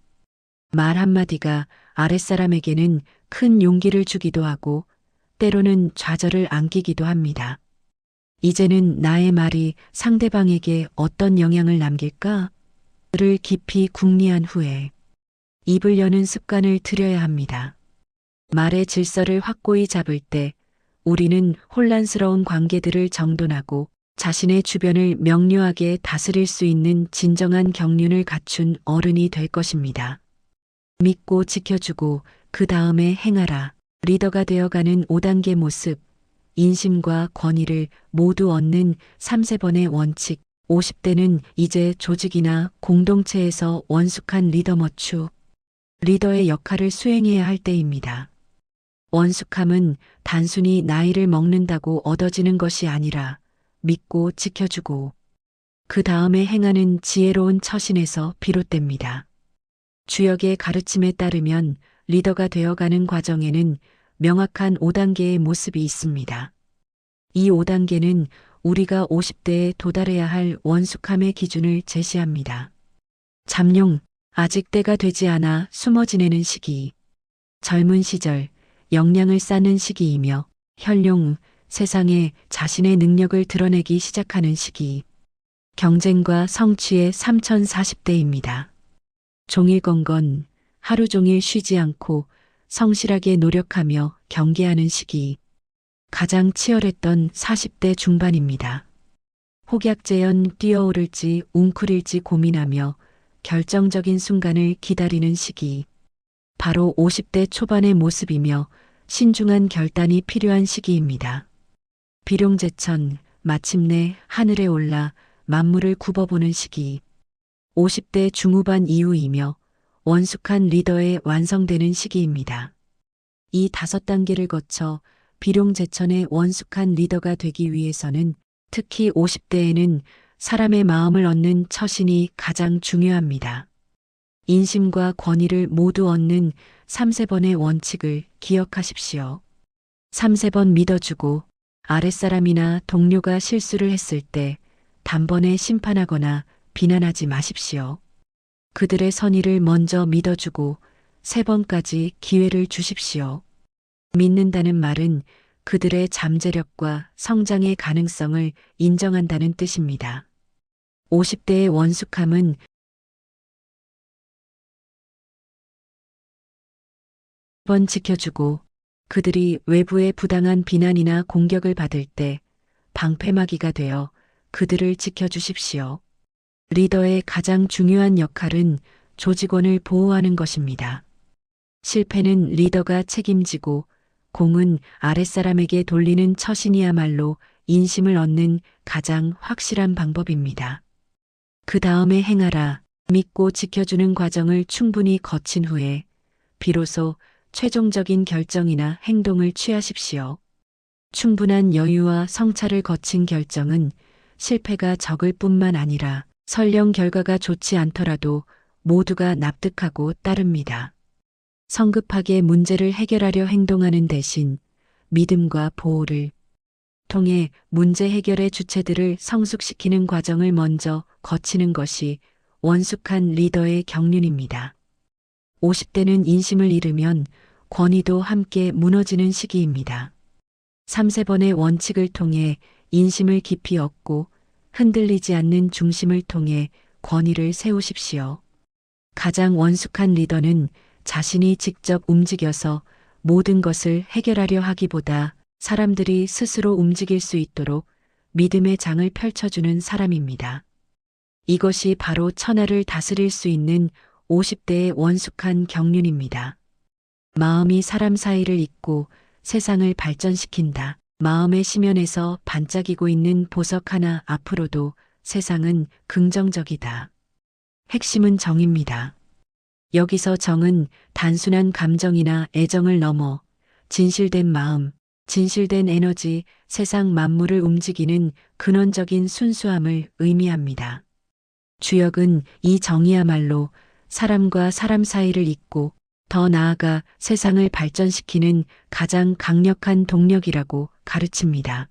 말 한마디가 아랫사람에게는 큰 용기를 주기도 하고 때로는 좌절을 안기기도 합니다. 이제는 나의 말이 상대방에게 어떤 영향을 남길까? 를 깊이 궁리한 후에 입을 여는 습관을 들여야 합니다. 말의 질서를 확고히 잡을 때 우리는 혼란스러운 관계들을 정돈하고 자신의 주변을 명료하게 다스릴 수 있는 진정한 경륜을 갖춘 어른이 될 것입니다. 믿고 지켜주고 그 다음에 행하라. 리더가 되어가는 5단계 모습, 인심과 권위를 모두 얻는 3세번의 원칙. 50대는 이제 조직이나 공동체에서 원숙한 리더 머추, 리더의 역할을 수행해야 할 때입니다. 원숙함은 단순히 나이를 먹는다고 얻어지는 것이 아니라 믿고 지켜주고 그 다음에 행하는 지혜로운 처신에서 비롯됩니다. 주역의 가르침에 따르면 리더가 되어가는 과정에는 명확한 5단계의 모습이 있습니다. 이 5단계는 우리가 50대에 도달해야 할 원숙함의 기준을 제시합니다. 잠룡, 아직 때가 되지 않아 숨어 지내는 시기. 젊은 시절, 역량을 쌓는 시기이며 현룡, 세상에 자신의 능력을 드러내기 시작하는 시기. 경쟁과 성취의 3040대입니다. 종일건건 하루 종일 쉬지 않고 성실하게 노력하며 경계하는 시기. 가장 치열했던 40대 중반입니다. 혹약제연 뛰어오를지 웅크릴지 고민하며 결정적인 순간을 기다리는 시기. 바로 50대 초반의 모습이며 신중한 결단이 필요한 시기입니다. 비룡제천, 마침내 하늘에 올라 만물을 굽어보는 시기. 50대 중후반 이후이며 원숙한 리더의 완성되는 시기입니다. 이 5단계를 거쳐 비룡제천의 원숙한 리더가 되기 위해서는 특히 50대에는 사람의 마음을 얻는 처신이 가장 중요합니다. 인심과 권위를 모두 얻는 3세번의 원칙을 기억하십시오. 3세번 믿어주고 아랫사람이나 동료가 실수를 했을 때 단번에 심판하거나 비난하지 마십시오. 그들의 선의를 먼저 믿어주고 3번까지 기회를 주십시오. 믿는다는 말은 그들의 잠재력과 성장의 가능성을 인정한다는 뜻입니다. 50대의 원숙함은 번 지켜주고 그들이 외부의 부당한 비난이나 공격을 받을 때 방패막이가 되어 그들을 지켜주십시오. 리더의 가장 중요한 역할은 조직원을 보호하는 것입니다. 실패는 리더가 책임지고 공은 아랫사람에게 돌리는 처신이야말로 인심을 얻는 가장 확실한 방법입니다. 그 다음에 행하라 믿고 지켜주는 과정을 충분히 거친 후에 비로소 최종적인 결정이나 행동을 취하십시오. 충분한 여유와 성찰을 거친 결정은 실패가 적을 뿐만 아니라 설령 결과가 좋지 않더라도 모두가 납득하고 따릅니다. 성급하게 문제를 해결하려 행동하는 대신 믿음과 보호를 통해 문제 해결의 주체들을 성숙시키는 과정을 먼저 거치는 것이 원숙한 리더의 경륜입니다. 50대는 인심을 잃으면 권위도 함께 무너지는 시기입니다. 3세번의 원칙을 통해 인심을 깊이 얻고 흔들리지 않는 중심을 통해 권위를 세우십시오. 가장 원숙한 리더는 자신이 직접 움직여서 모든 것을 해결하려 하기보다 사람들이 스스로 움직일 수 있도록 믿음의 장을 펼쳐주는 사람입니다. 이것이 바로 천하를 다스릴 수 있는 50대의 원숙한 경륜입니다. 마음이 사람 사이를 잇고 세상을 발전시킨다. 마음의 심연에서 반짝이고 있는 보석 하나 앞으로도 세상은 긍정적이다. 핵심은 정입니다. 여기서 정은 단순한 감정이나 애정을 넘어 진실된 마음, 진실된 에너지, 세상 만물을 움직이는 근원적인 순수함을 의미합니다. 주역은 이 정의야말로 사람과 사람 사이를 잇고 더 나아가 세상을 발전시키는 가장 강력한 동력이라고 가르칩니다.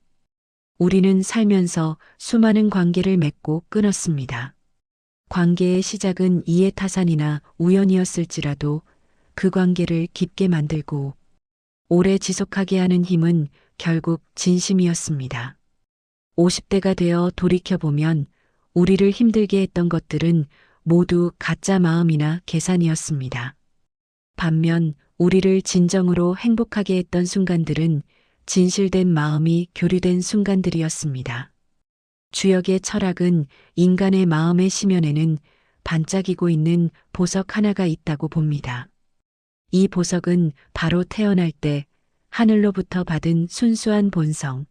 우리는 살면서 수많은 관계를 맺고 끊었습니다. 관계의 시작은 이해타산이나 우연이었을지라도 그 관계를 깊게 만들고 오래 지속하게 하는 힘은 결국 진심이었습니다. 50대가 되어 돌이켜보면 우리를 힘들게 했던 것들은 모두 가짜 마음이나 계산이었습니다. 반면 우리를 진정으로 행복하게 했던 순간들은 진실된 마음이 교류된 순간들이었습니다. 주역의 철학은 인간의 마음의 심연에는 반짝이고 있는 보석 하나가 있다고 봅니다. 이 보석은 바로 태어날 때 하늘로부터 받은 순수한 본성,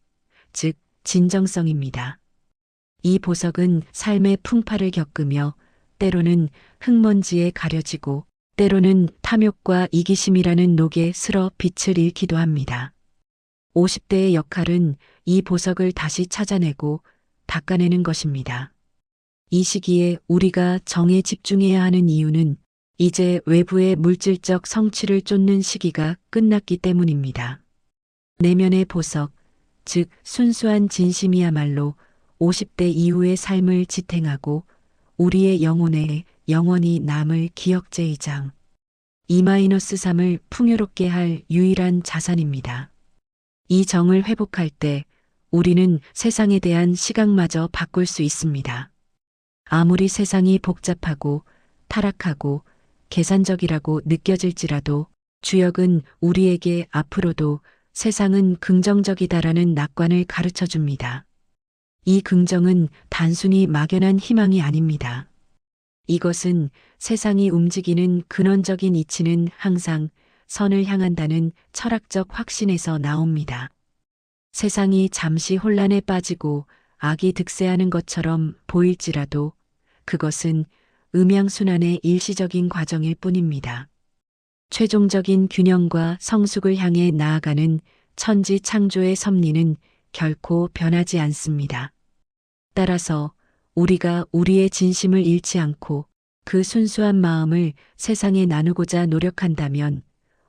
즉 진정성입니다. 이 보석은 삶의 풍파를 겪으며 때로는 흙먼지에 가려지고 때로는 탐욕과 이기심이라는 녹에 슬어 빛을 잃기도 합니다. 50대의 역할은 이 보석을 다시 찾아내고 닦아내는 것입니다. 이 시기에 우리가 정에 집중해야 하는 이유는 이제 외부의 물질적 성취를 쫓는 시기가 끝났기 때문입니다. 내면의 보석, 즉 순수한 진심이야말로 50대 이후의 삶을 지탱하고 우리의 영혼에 영원히 남을 기억제의장, 2-3을 풍요롭게 할 유일한 자산입니다. 이 정을 회복할 때 우리는 세상에 대한 시각마저 바꿀 수 있습니다. 아무리 세상이 복잡하고 타락하고 계산적이라고 느껴질지라도 주역은 우리에게 앞으로도 세상은 긍정적이다라는 낙관을 가르쳐 줍니다. 이 긍정은 단순히 막연한 희망이 아닙니다. 이것은 세상이 움직이는 근원적인 이치는 항상 선을 향한다는 철학적 확신에서 나옵니다. 세상이 잠시 혼란에 빠지고 악이 득세하는 것처럼 보일지라도 그것은 음양순환의 일시적인 과정일 뿐입니다. 최종적인 균형과 성숙을 향해 나아가는 천지 창조의 섭리는 결코 변하지 않습니다. 따라서 우리가 우리의 진심을 잃지 않고 그 순수한 마음을 세상에 나누고자 노력한다면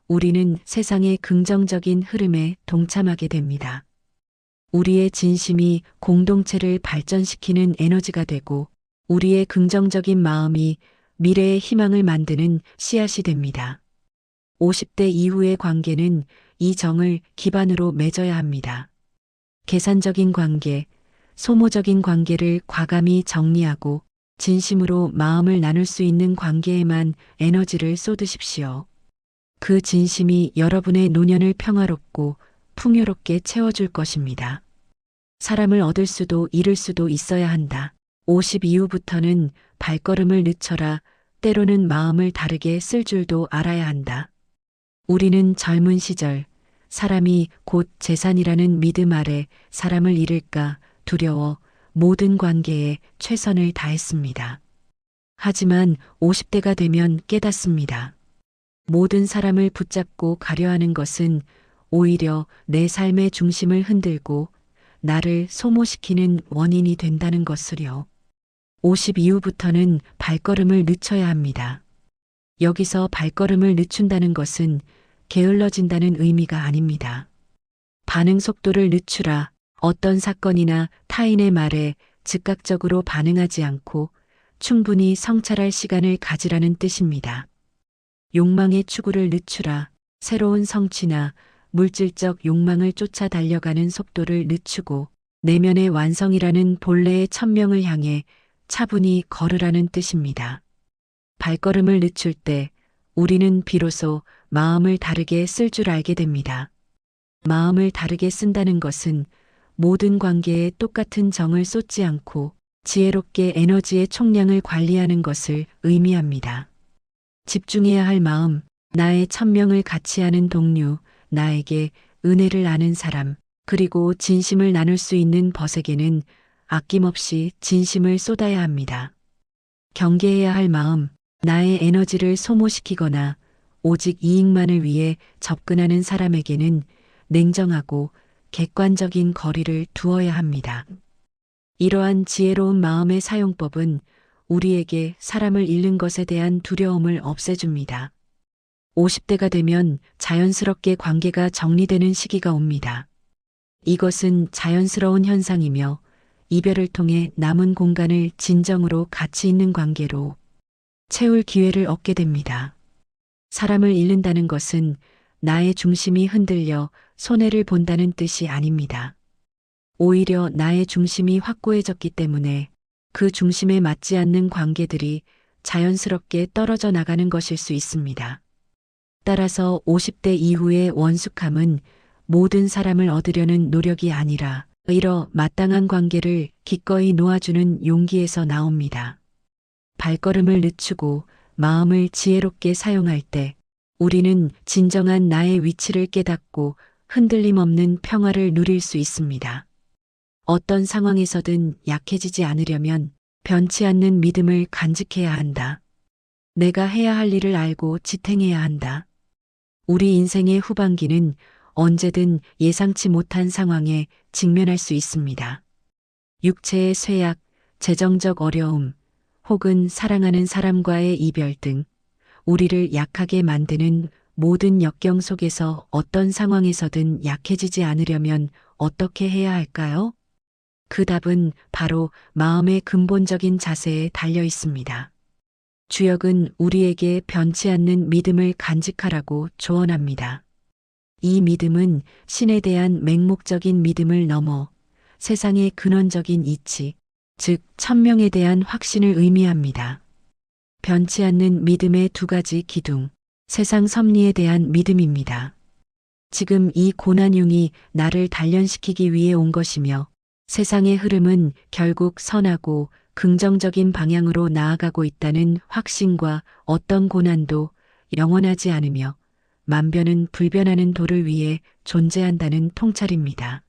우리는 세상의 긍정적인 흐름에 동참하게 됩니다. 우리의 진심이 공동체를 발전시키는 에너지가 되고 우리의 긍정적인 마음이 미래의 희망을 만드는 씨앗이 됩니다. 50대 이후의 관계는 이 정을 기반으로 맺어야 합니다. 계산적인 관계, 소모적인 관계를 과감히 정리하고 진심으로 마음을 나눌 수 있는 관계에만 에너지를 쏟으십시오. 그 진심이 여러분의 노년을 평화롭고 풍요롭게 채워줄 것입니다. 사람을 얻을 수도 잃을 수도 있어야 한다. 50 이후부터는 발걸음을 늦춰라. 때로는 마음을 다르게 쓸 줄도 알아야 한다. 우리는 젊은 시절 사람이 곧 재산이라는 믿음 아래 사람을 잃을까 두려워 모든 관계에 최선을 다했습니다. 하지만 50대가 되면 깨닫습니다. 모든 사람을 붙잡고 가려 하는 것은 오히려 내 삶의 중심을 흔들고 나를 소모시키는 원인이 된다는 것을요. 50 이후부터는 발걸음을 늦춰야 합니다. 여기서 발걸음을 늦춘다는 것은 게을러진다는 의미가 아닙니다. 반응 속도를 늦추라. 어떤 사건이나 타인의 말에 즉각적으로 반응하지 않고 충분히 성찰할 시간을 가지라는 뜻입니다. 욕망의 추구를 늦추라. 새로운 성취나 물질적 욕망을 쫓아 달려가는 속도를 늦추고 내면의 완성이라는 본래의 천명을 향해 차분히 걸으라는 뜻입니다. 발걸음을 늦출 때 우리는 비로소 마음을 다르게 쓸 줄 알게 됩니다. 마음을 다르게 쓴다는 것은 모든 관계에 똑같은 정을 쏟지 않고 지혜롭게 에너지의 총량을 관리하는 것을 의미합니다. 집중해야 할 마음, 나의 천명을 같이 하는 동료, 나에게 은혜를 아는 사람, 그리고 진심을 나눌 수 있는 벗에게는 아낌없이 진심을 쏟아야 합니다. 경계해야 할 마음, 나의 에너지를 소모시키거나 오직 이익만을 위해 접근하는 사람에게는 냉정하고 객관적인 거리를 두어야 합니다. 이러한 지혜로운 마음의 사용법은 우리에게 사람을 잃는 것에 대한 두려움을 없애줍니다. 50대가 되면 자연스럽게 관계가 정리되는 시기가 옵니다. 이것은 자연스러운 현상이며 이별을 통해 남은 공간을 진정으로 가치 있는 관계로 채울 기회를 얻게 됩니다. 사람을 잃는다는 것은 나의 중심이 흔들려 손해를 본다는 뜻이 아닙니다. 오히려 나의 중심이 확고해졌기 때문에 그 중심에 맞지 않는 관계들이 자연스럽게 떨어져 나가는 것일 수 있습니다. 따라서 50대 이후의 원숙함은 모든 사람을 얻으려는 노력이 아니라 의로 마땅한 관계를 기꺼이 놓아주는 용기에서 나옵니다. 발걸음을 늦추고 마음을 지혜롭게 사용할 때 우리는 진정한 나의 위치를 깨닫고 흔들림 없는 평화를 누릴 수 있습니다. 어떤 상황에서든 약해지지 않으려면 변치 않는 믿음을 간직해야 한다. 내가 해야 할 일을 알고 지탱해야 한다. 우리 인생의 후반기는 언제든 예상치 못한 상황에 직면할 수 있습니다. 육체의 쇠약, 재정적 어려움, 혹은 사랑하는 사람과의 이별 등 우리를 약하게 만드는 모든 역경 속에서 어떤 상황에서든 약해지지 않으려면 어떻게 해야 할까요? 그 답은 바로 마음의 근본적인 자세에 달려 있습니다. 주역은 우리에게 변치 않는 믿음을 간직하라고 조언합니다. 이 믿음은 신에 대한 맹목적인 믿음을 넘어 세상의 근원적인 이치, 즉 천명에 대한 확신을 의미합니다. 변치 않는 믿음의 두 가지 기둥, 세상 섭리에 대한 믿음입니다. 지금 이 고난흉이 나를 단련시키기 위해 온 것이며 세상의 흐름은 결국 선하고 긍정적인 방향으로 나아가고 있다는 확신과 어떤 고난도 영원하지 않으며 만변은 불변하는 도를 위해 존재한다는 통찰입니다.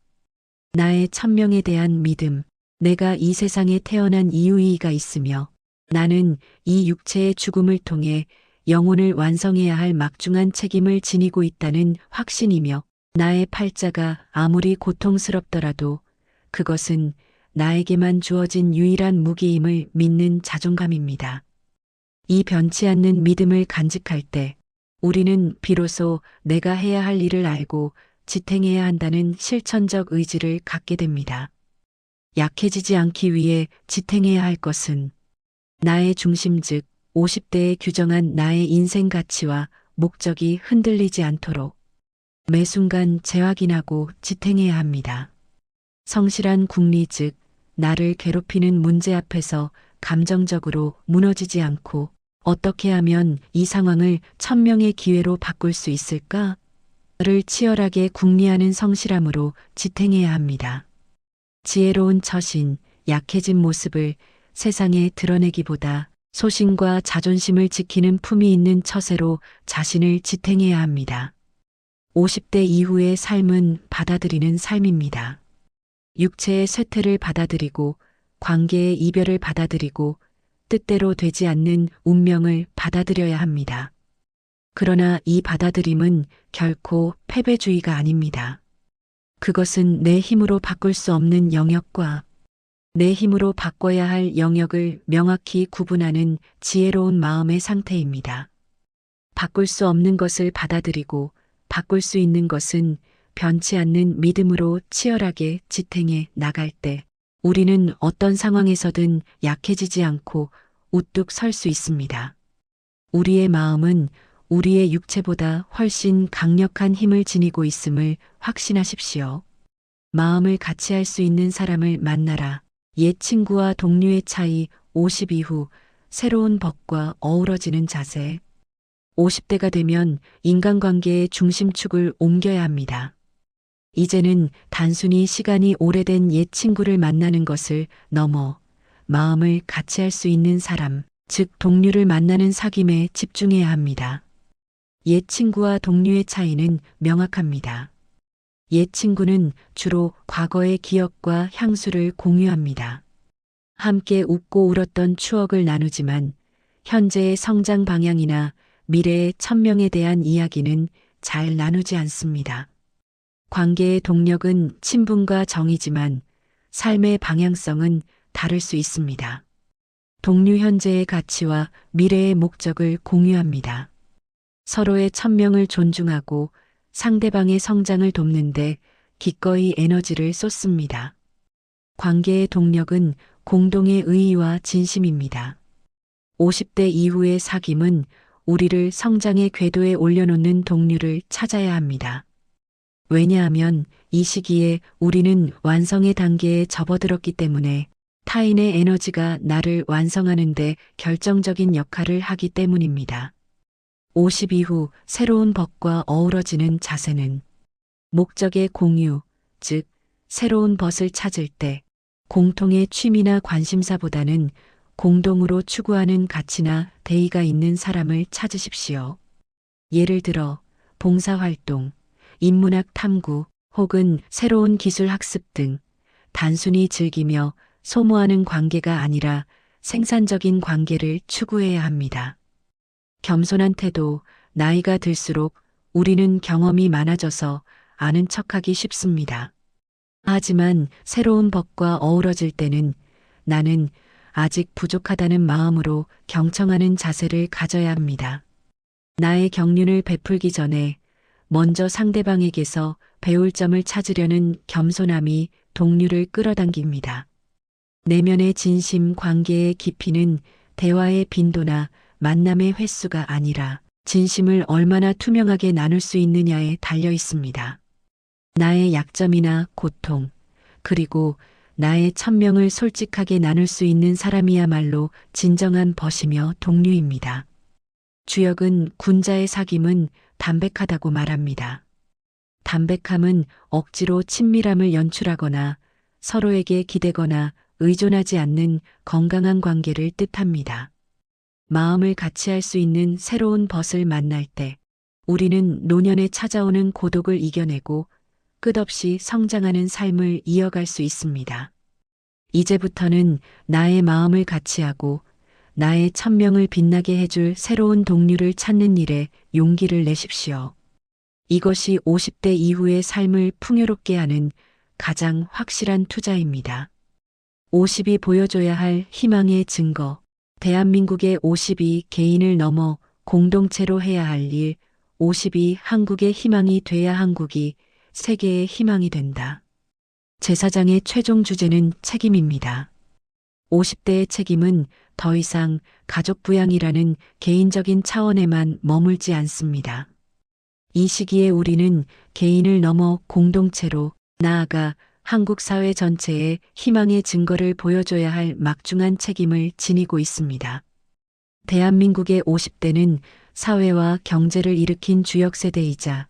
나의 천명에 대한 믿음, 내가 이 세상에 태어난 이유이가 있으며 나는 이 육체의 죽음을 통해 영혼을 완성해야 할 막중한 책임을 지니고 있다는 확신이며 나의 팔자가 아무리 고통스럽더라도 그것은 나에게만 주어진 유일한 무기임을 믿는 자존감입니다. 이 변치 않는 믿음을 간직할 때 우리는 비로소 내가 해야 할 일을 알고 지탱해야 한다는 실천적 의지를 갖게 됩니다. 약해지지 않기 위해 지탱해야 할 것은 나의 중심 즉 50대에 규정한 나의 인생 가치와 목적이 흔들리지 않도록 매 순간 재확인하고 지탱해야 합니다. 성실한 궁리 즉 나를 괴롭히는 문제 앞에서 감정적으로 무너지지 않고 어떻게 하면 이 상황을 천명의 기회로 바꿀 수 있을까? 를 치열하게 궁리하는 성실함으로 지탱해야 합니다. 지혜로운 처신, 약해진 모습을 세상에 드러내기보다 소신과 자존심을 지키는 품이 있는 처세로 자신을 지탱해야 합니다. 50대 이후의 삶은 받아들이는 삶입니다. 육체의 쇠퇴를 받아들이고 관계의 이별을 받아들이고 뜻대로 되지 않는 운명을 받아들여야 합니다. 그러나 이 받아들임은 결코 패배주의가 아닙니다. 그것은 내 힘으로 바꿀 수 없는 영역과 내 힘으로 바꿔야 할 영역을 명확히 구분하는 지혜로운 마음의 상태입니다. 바꿀 수 없는 것을 받아들이고 바꿀 수 있는 것은 변치 않는 믿음으로 치열하게 지탱해 나갈 때 우리는 어떤 상황에서든 약해지지 않고 우뚝 설 수 있습니다. 우리의 마음은 우리의 육체보다 훨씬 강력한 힘을 지니고 있음을 확신하십시오. 마음을 같이 할 수 있는 사람을 만나라. 옛 친구와 동료의 차이 50 이후 새로운 법과 어우러지는 자세. 50대가 되면 인간관계의 중심축을 옮겨야 합니다. 이제는 단순히 시간이 오래된 옛 친구를 만나는 것을 넘어 마음을 같이 할 수 있는 사람, 즉 동료를 만나는 사귐에 집중해야 합니다. 옛 친구와 동료의 차이는 명확합니다. 옛 친구는 주로 과거의 기억과 향수를 공유합니다. 함께 웃고 울었던 추억을 나누지만 현재의 성장 방향이나 미래의 천명에 대한 이야기는 잘 나누지 않습니다. 관계의 동력은 친분과 정이지만 삶의 방향성은 다를 수 있습니다. 동료 현재의 가치와 미래의 목적을 공유합니다. 서로의 천명을 존중하고 상대방의 성장을 돕는데 기꺼이 에너지를 쏟습니다. 관계의 동력은 공동의 의의와 진심입니다. 50대 이후의 사귐은 우리를 성장의 궤도에 올려놓는 동료를 찾아야 합니다. 왜냐하면 이 시기에 우리는 완성의 단계에 접어들었기 때문에 타인의 에너지가 나를 완성하는 데 결정적인 역할을 하기 때문입니다. 50 이후 새로운 법과 어우러지는 자세는 목적의 공유, 즉 새로운 벗을 찾을 때 공통의 취미나 관심사보다는 공동으로 추구하는 가치나 대의가 있는 사람을 찾으십시오. 예를 들어 봉사활동, 인문학 탐구 혹은 새로운 기술 학습 등 단순히 즐기며 소모하는 관계가 아니라 생산적인 관계를 추구해야 합니다. 겸손한 태도, 나이가 들수록 우리는 경험이 많아져서 아는 척하기 쉽습니다. 하지만 새로운 법과 어우러질 때는 나는 아직 부족하다는 마음으로 경청하는 자세를 가져야 합니다. 나의 경륜을 베풀기 전에 먼저 상대방에게서 배울 점을 찾으려는 겸손함이 동료를 끌어당깁니다. 내면의 진심 관계의 깊이는 대화의 빈도나 만남의 횟수가 아니라 진심을 얼마나 투명하게 나눌 수 있느냐에 달려 있습니다. 나의 약점이나 고통, 그리고 나의 천명을 솔직하게 나눌 수 있는 사람이야말로 진정한 벗이며 동료입니다. 주역은 군자의 사귐은 담백하다고 말합니다. 담백함은 억지로 친밀함을 연출하거나 서로에게 기대거나 의존하지 않는 건강한 관계를 뜻합니다. 마음을 같이 할 수 있는 새로운 벗을 만날 때 우리는 노년에 찾아오는 고독을 이겨내고 끝없이 성장하는 삶을 이어갈 수 있습니다. 이제부터는 나의 마음을 같이 하고 나의 천명을 빛나게 해줄 새로운 동료를 찾는 일에 용기를 내십시오. 이것이 50대 이후의 삶을 풍요롭게 하는 가장 확실한 투자입니다. 50이 보여줘야 할 희망의 증거. 대한민국의 50이 개인을 넘어 공동체로 해야 할 일. 50이 한국의 희망이 돼야 한국이 세계의 희망이 된다. 제사장의 최종 주제는 책임입니다. 50대의 책임은 더 이상 가족 부양이라는 개인적인 차원에만 머물지 않습니다. 이 시기에 우리는 개인을 넘어 공동체로 나아가 한국 사회 전체에 희망의 증거를 보여줘야 할 막중한 책임을 지니고 있습니다. 대한민국의 50대는 사회와 경제를 일으킨 주역 세대이자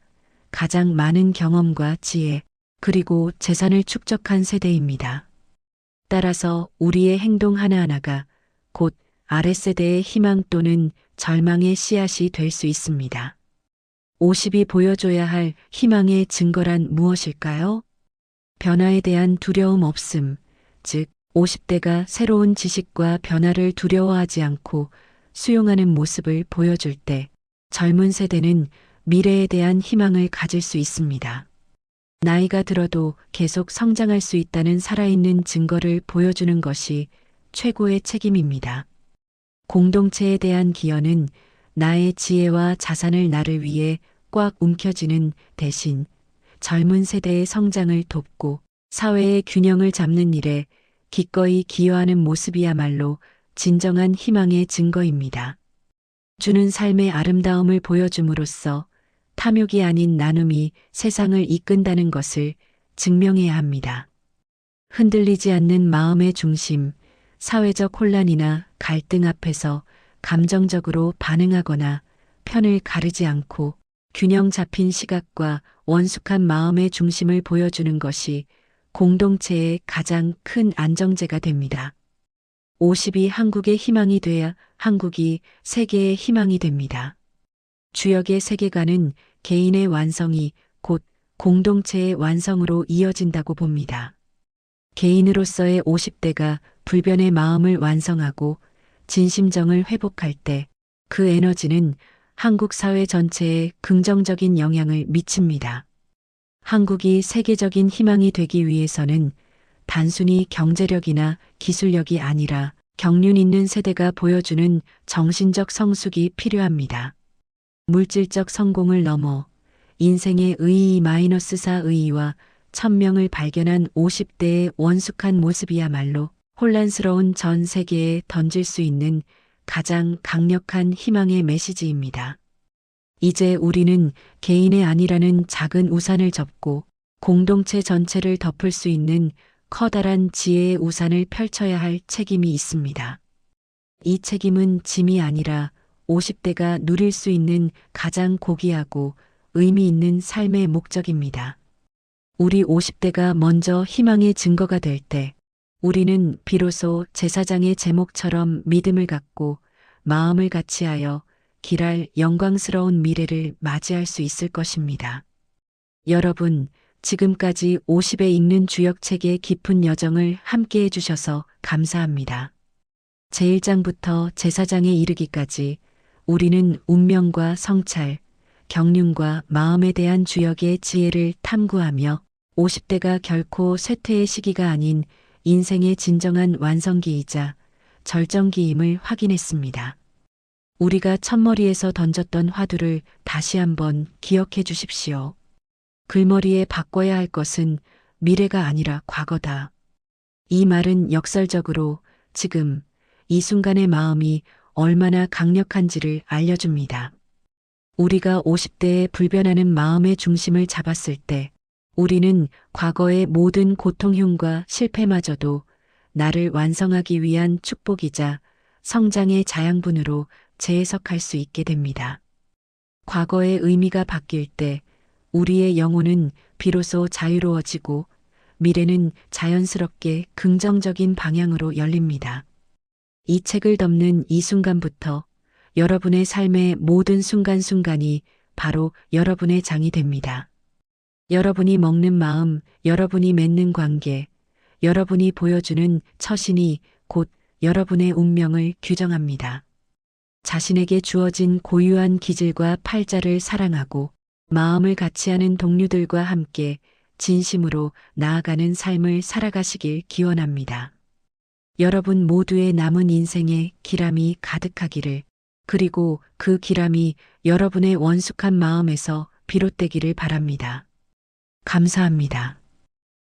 가장 많은 경험과 지혜, 그리고 재산을 축적한 세대입니다. 따라서 우리의 행동 하나하나가 곧 아랫세대의 희망 또는 절망의 씨앗이 될 수 있습니다. 50이 보여줘야 할 희망의 증거란 무엇일까요? 변화에 대한 두려움 없음, 즉 50대가 새로운 지식과 변화를 두려워하지 않고 수용하는 모습을 보여줄 때 젊은 세대는 미래에 대한 희망을 가질 수 있습니다. 나이가 들어도 계속 성장할 수 있다는 살아있는 증거를 보여주는 것이 최고의 책임입니다. 공동체에 대한 기여는 나의 지혜와 자산을 나를 위해 꽉 움켜쥐는 대신 젊은 세대의 성장을 돕고 사회의 균형을 잡는 일에 기꺼이 기여하는 모습이야말로 진정한 희망의 증거입니다. 주는 삶의 아름다움을 보여줌으로써 탐욕이 아닌 나눔이 세상을 이끈다는 것을 증명해야 합니다. 흔들리지 않는 마음의 중심, 사회적 혼란이나 갈등 앞에서 감정적으로 반응하거나 편을 가르지 않고 균형 잡힌 시각과 원숙한 마음의 중심을 보여주는 것이 공동체의 가장 큰 안정제가 됩니다. 50이 한국의 희망이 돼야 한국이 세계의 희망이 됩니다. 주역의 세계관은 개인의 완성이 곧 공동체의 완성으로 이어진다고 봅니다. 개인으로서의 50대가 불변의 마음을 완성하고 진심정을 회복할 때 그 에너지는 한국 사회 전체에 긍정적인 영향을 미칩니다. 한국이 세계적인 희망이 되기 위해서는 단순히 경제력이나 기술력이 아니라 경륜 있는 세대가 보여주는 정신적 성숙이 필요합니다. 물질적 성공을 넘어 인생의 의의-4 의의와 천명을 발견한 50대의 원숙한 모습이야말로 혼란스러운 전 세계에 던질 수 있는 가장 강력한 희망의 메시지입니다. 이제 우리는 개인의 아니라는 작은 우산을 접고 공동체 전체를 덮을 수 있는 커다란 지혜의 우산을 펼쳐야 할 책임이 있습니다. 이 책임은 짐이 아니라 50대가 누릴 수 있는 가장 고귀하고 의미 있는 삶의 목적입니다. 우리 50대가 먼저 희망의 증거가 될 때 우리는 비로소 제사장의 제목처럼 믿음을 갖고 마음을 같이하여 길할 영광스러운 미래를 맞이할 수 있을 것입니다. 여러분, 지금까지 50에 읽는 주역책의 깊은 여정을 함께 해주셔서 감사합니다. 제1장부터 제사장에 이르기까지 우리는 운명과 성찰, 경륜과 마음에 대한 주역의 지혜를 탐구하며 50대가 결코 쇠퇴의 시기가 아닌 인생의 진정한 완성기이자 절정기임을 확인했습니다. 우리가 첫머리에서 던졌던 화두를 다시 한번 기억해 주십시오. 글머리에 바꿔야 할 것은 미래가 아니라 과거다. 이 말은 역설적으로 지금 이 순간의 마음이 얼마나 강력한지를 알려줍니다. 우리가 50대에 불변하는 마음의 중심을 잡았을 때 우리는 과거의 모든 고통흉과 실패마저도 나를 완성하기 위한 축복이자 성장의 자양분으로 재해석할 수 있게 됩니다. 과거의 의미가 바뀔 때 우리의 영혼은 비로소 자유로워지고 미래는 자연스럽게 긍정적인 방향으로 열립니다. 이 책을 덮는 이 순간부터 여러분의 삶의 모든 순간순간이 바로 여러분의 장이 됩니다. 여러분이 먹는 마음, 여러분이 맺는 관계, 여러분이 보여주는 처신이 곧 여러분의 운명을 규정합니다. 자신에게 주어진 고유한 기질과 팔자를 사랑하고 마음을 같이하는 동료들과 함께 진심으로 나아가는 삶을 살아가시길 기원합니다. 여러분 모두의 남은 인생에 기람이 가득하기를, 그리고 그 기람이 여러분의 원숙한 마음에서 비롯되기를 바랍니다. 감사합니다.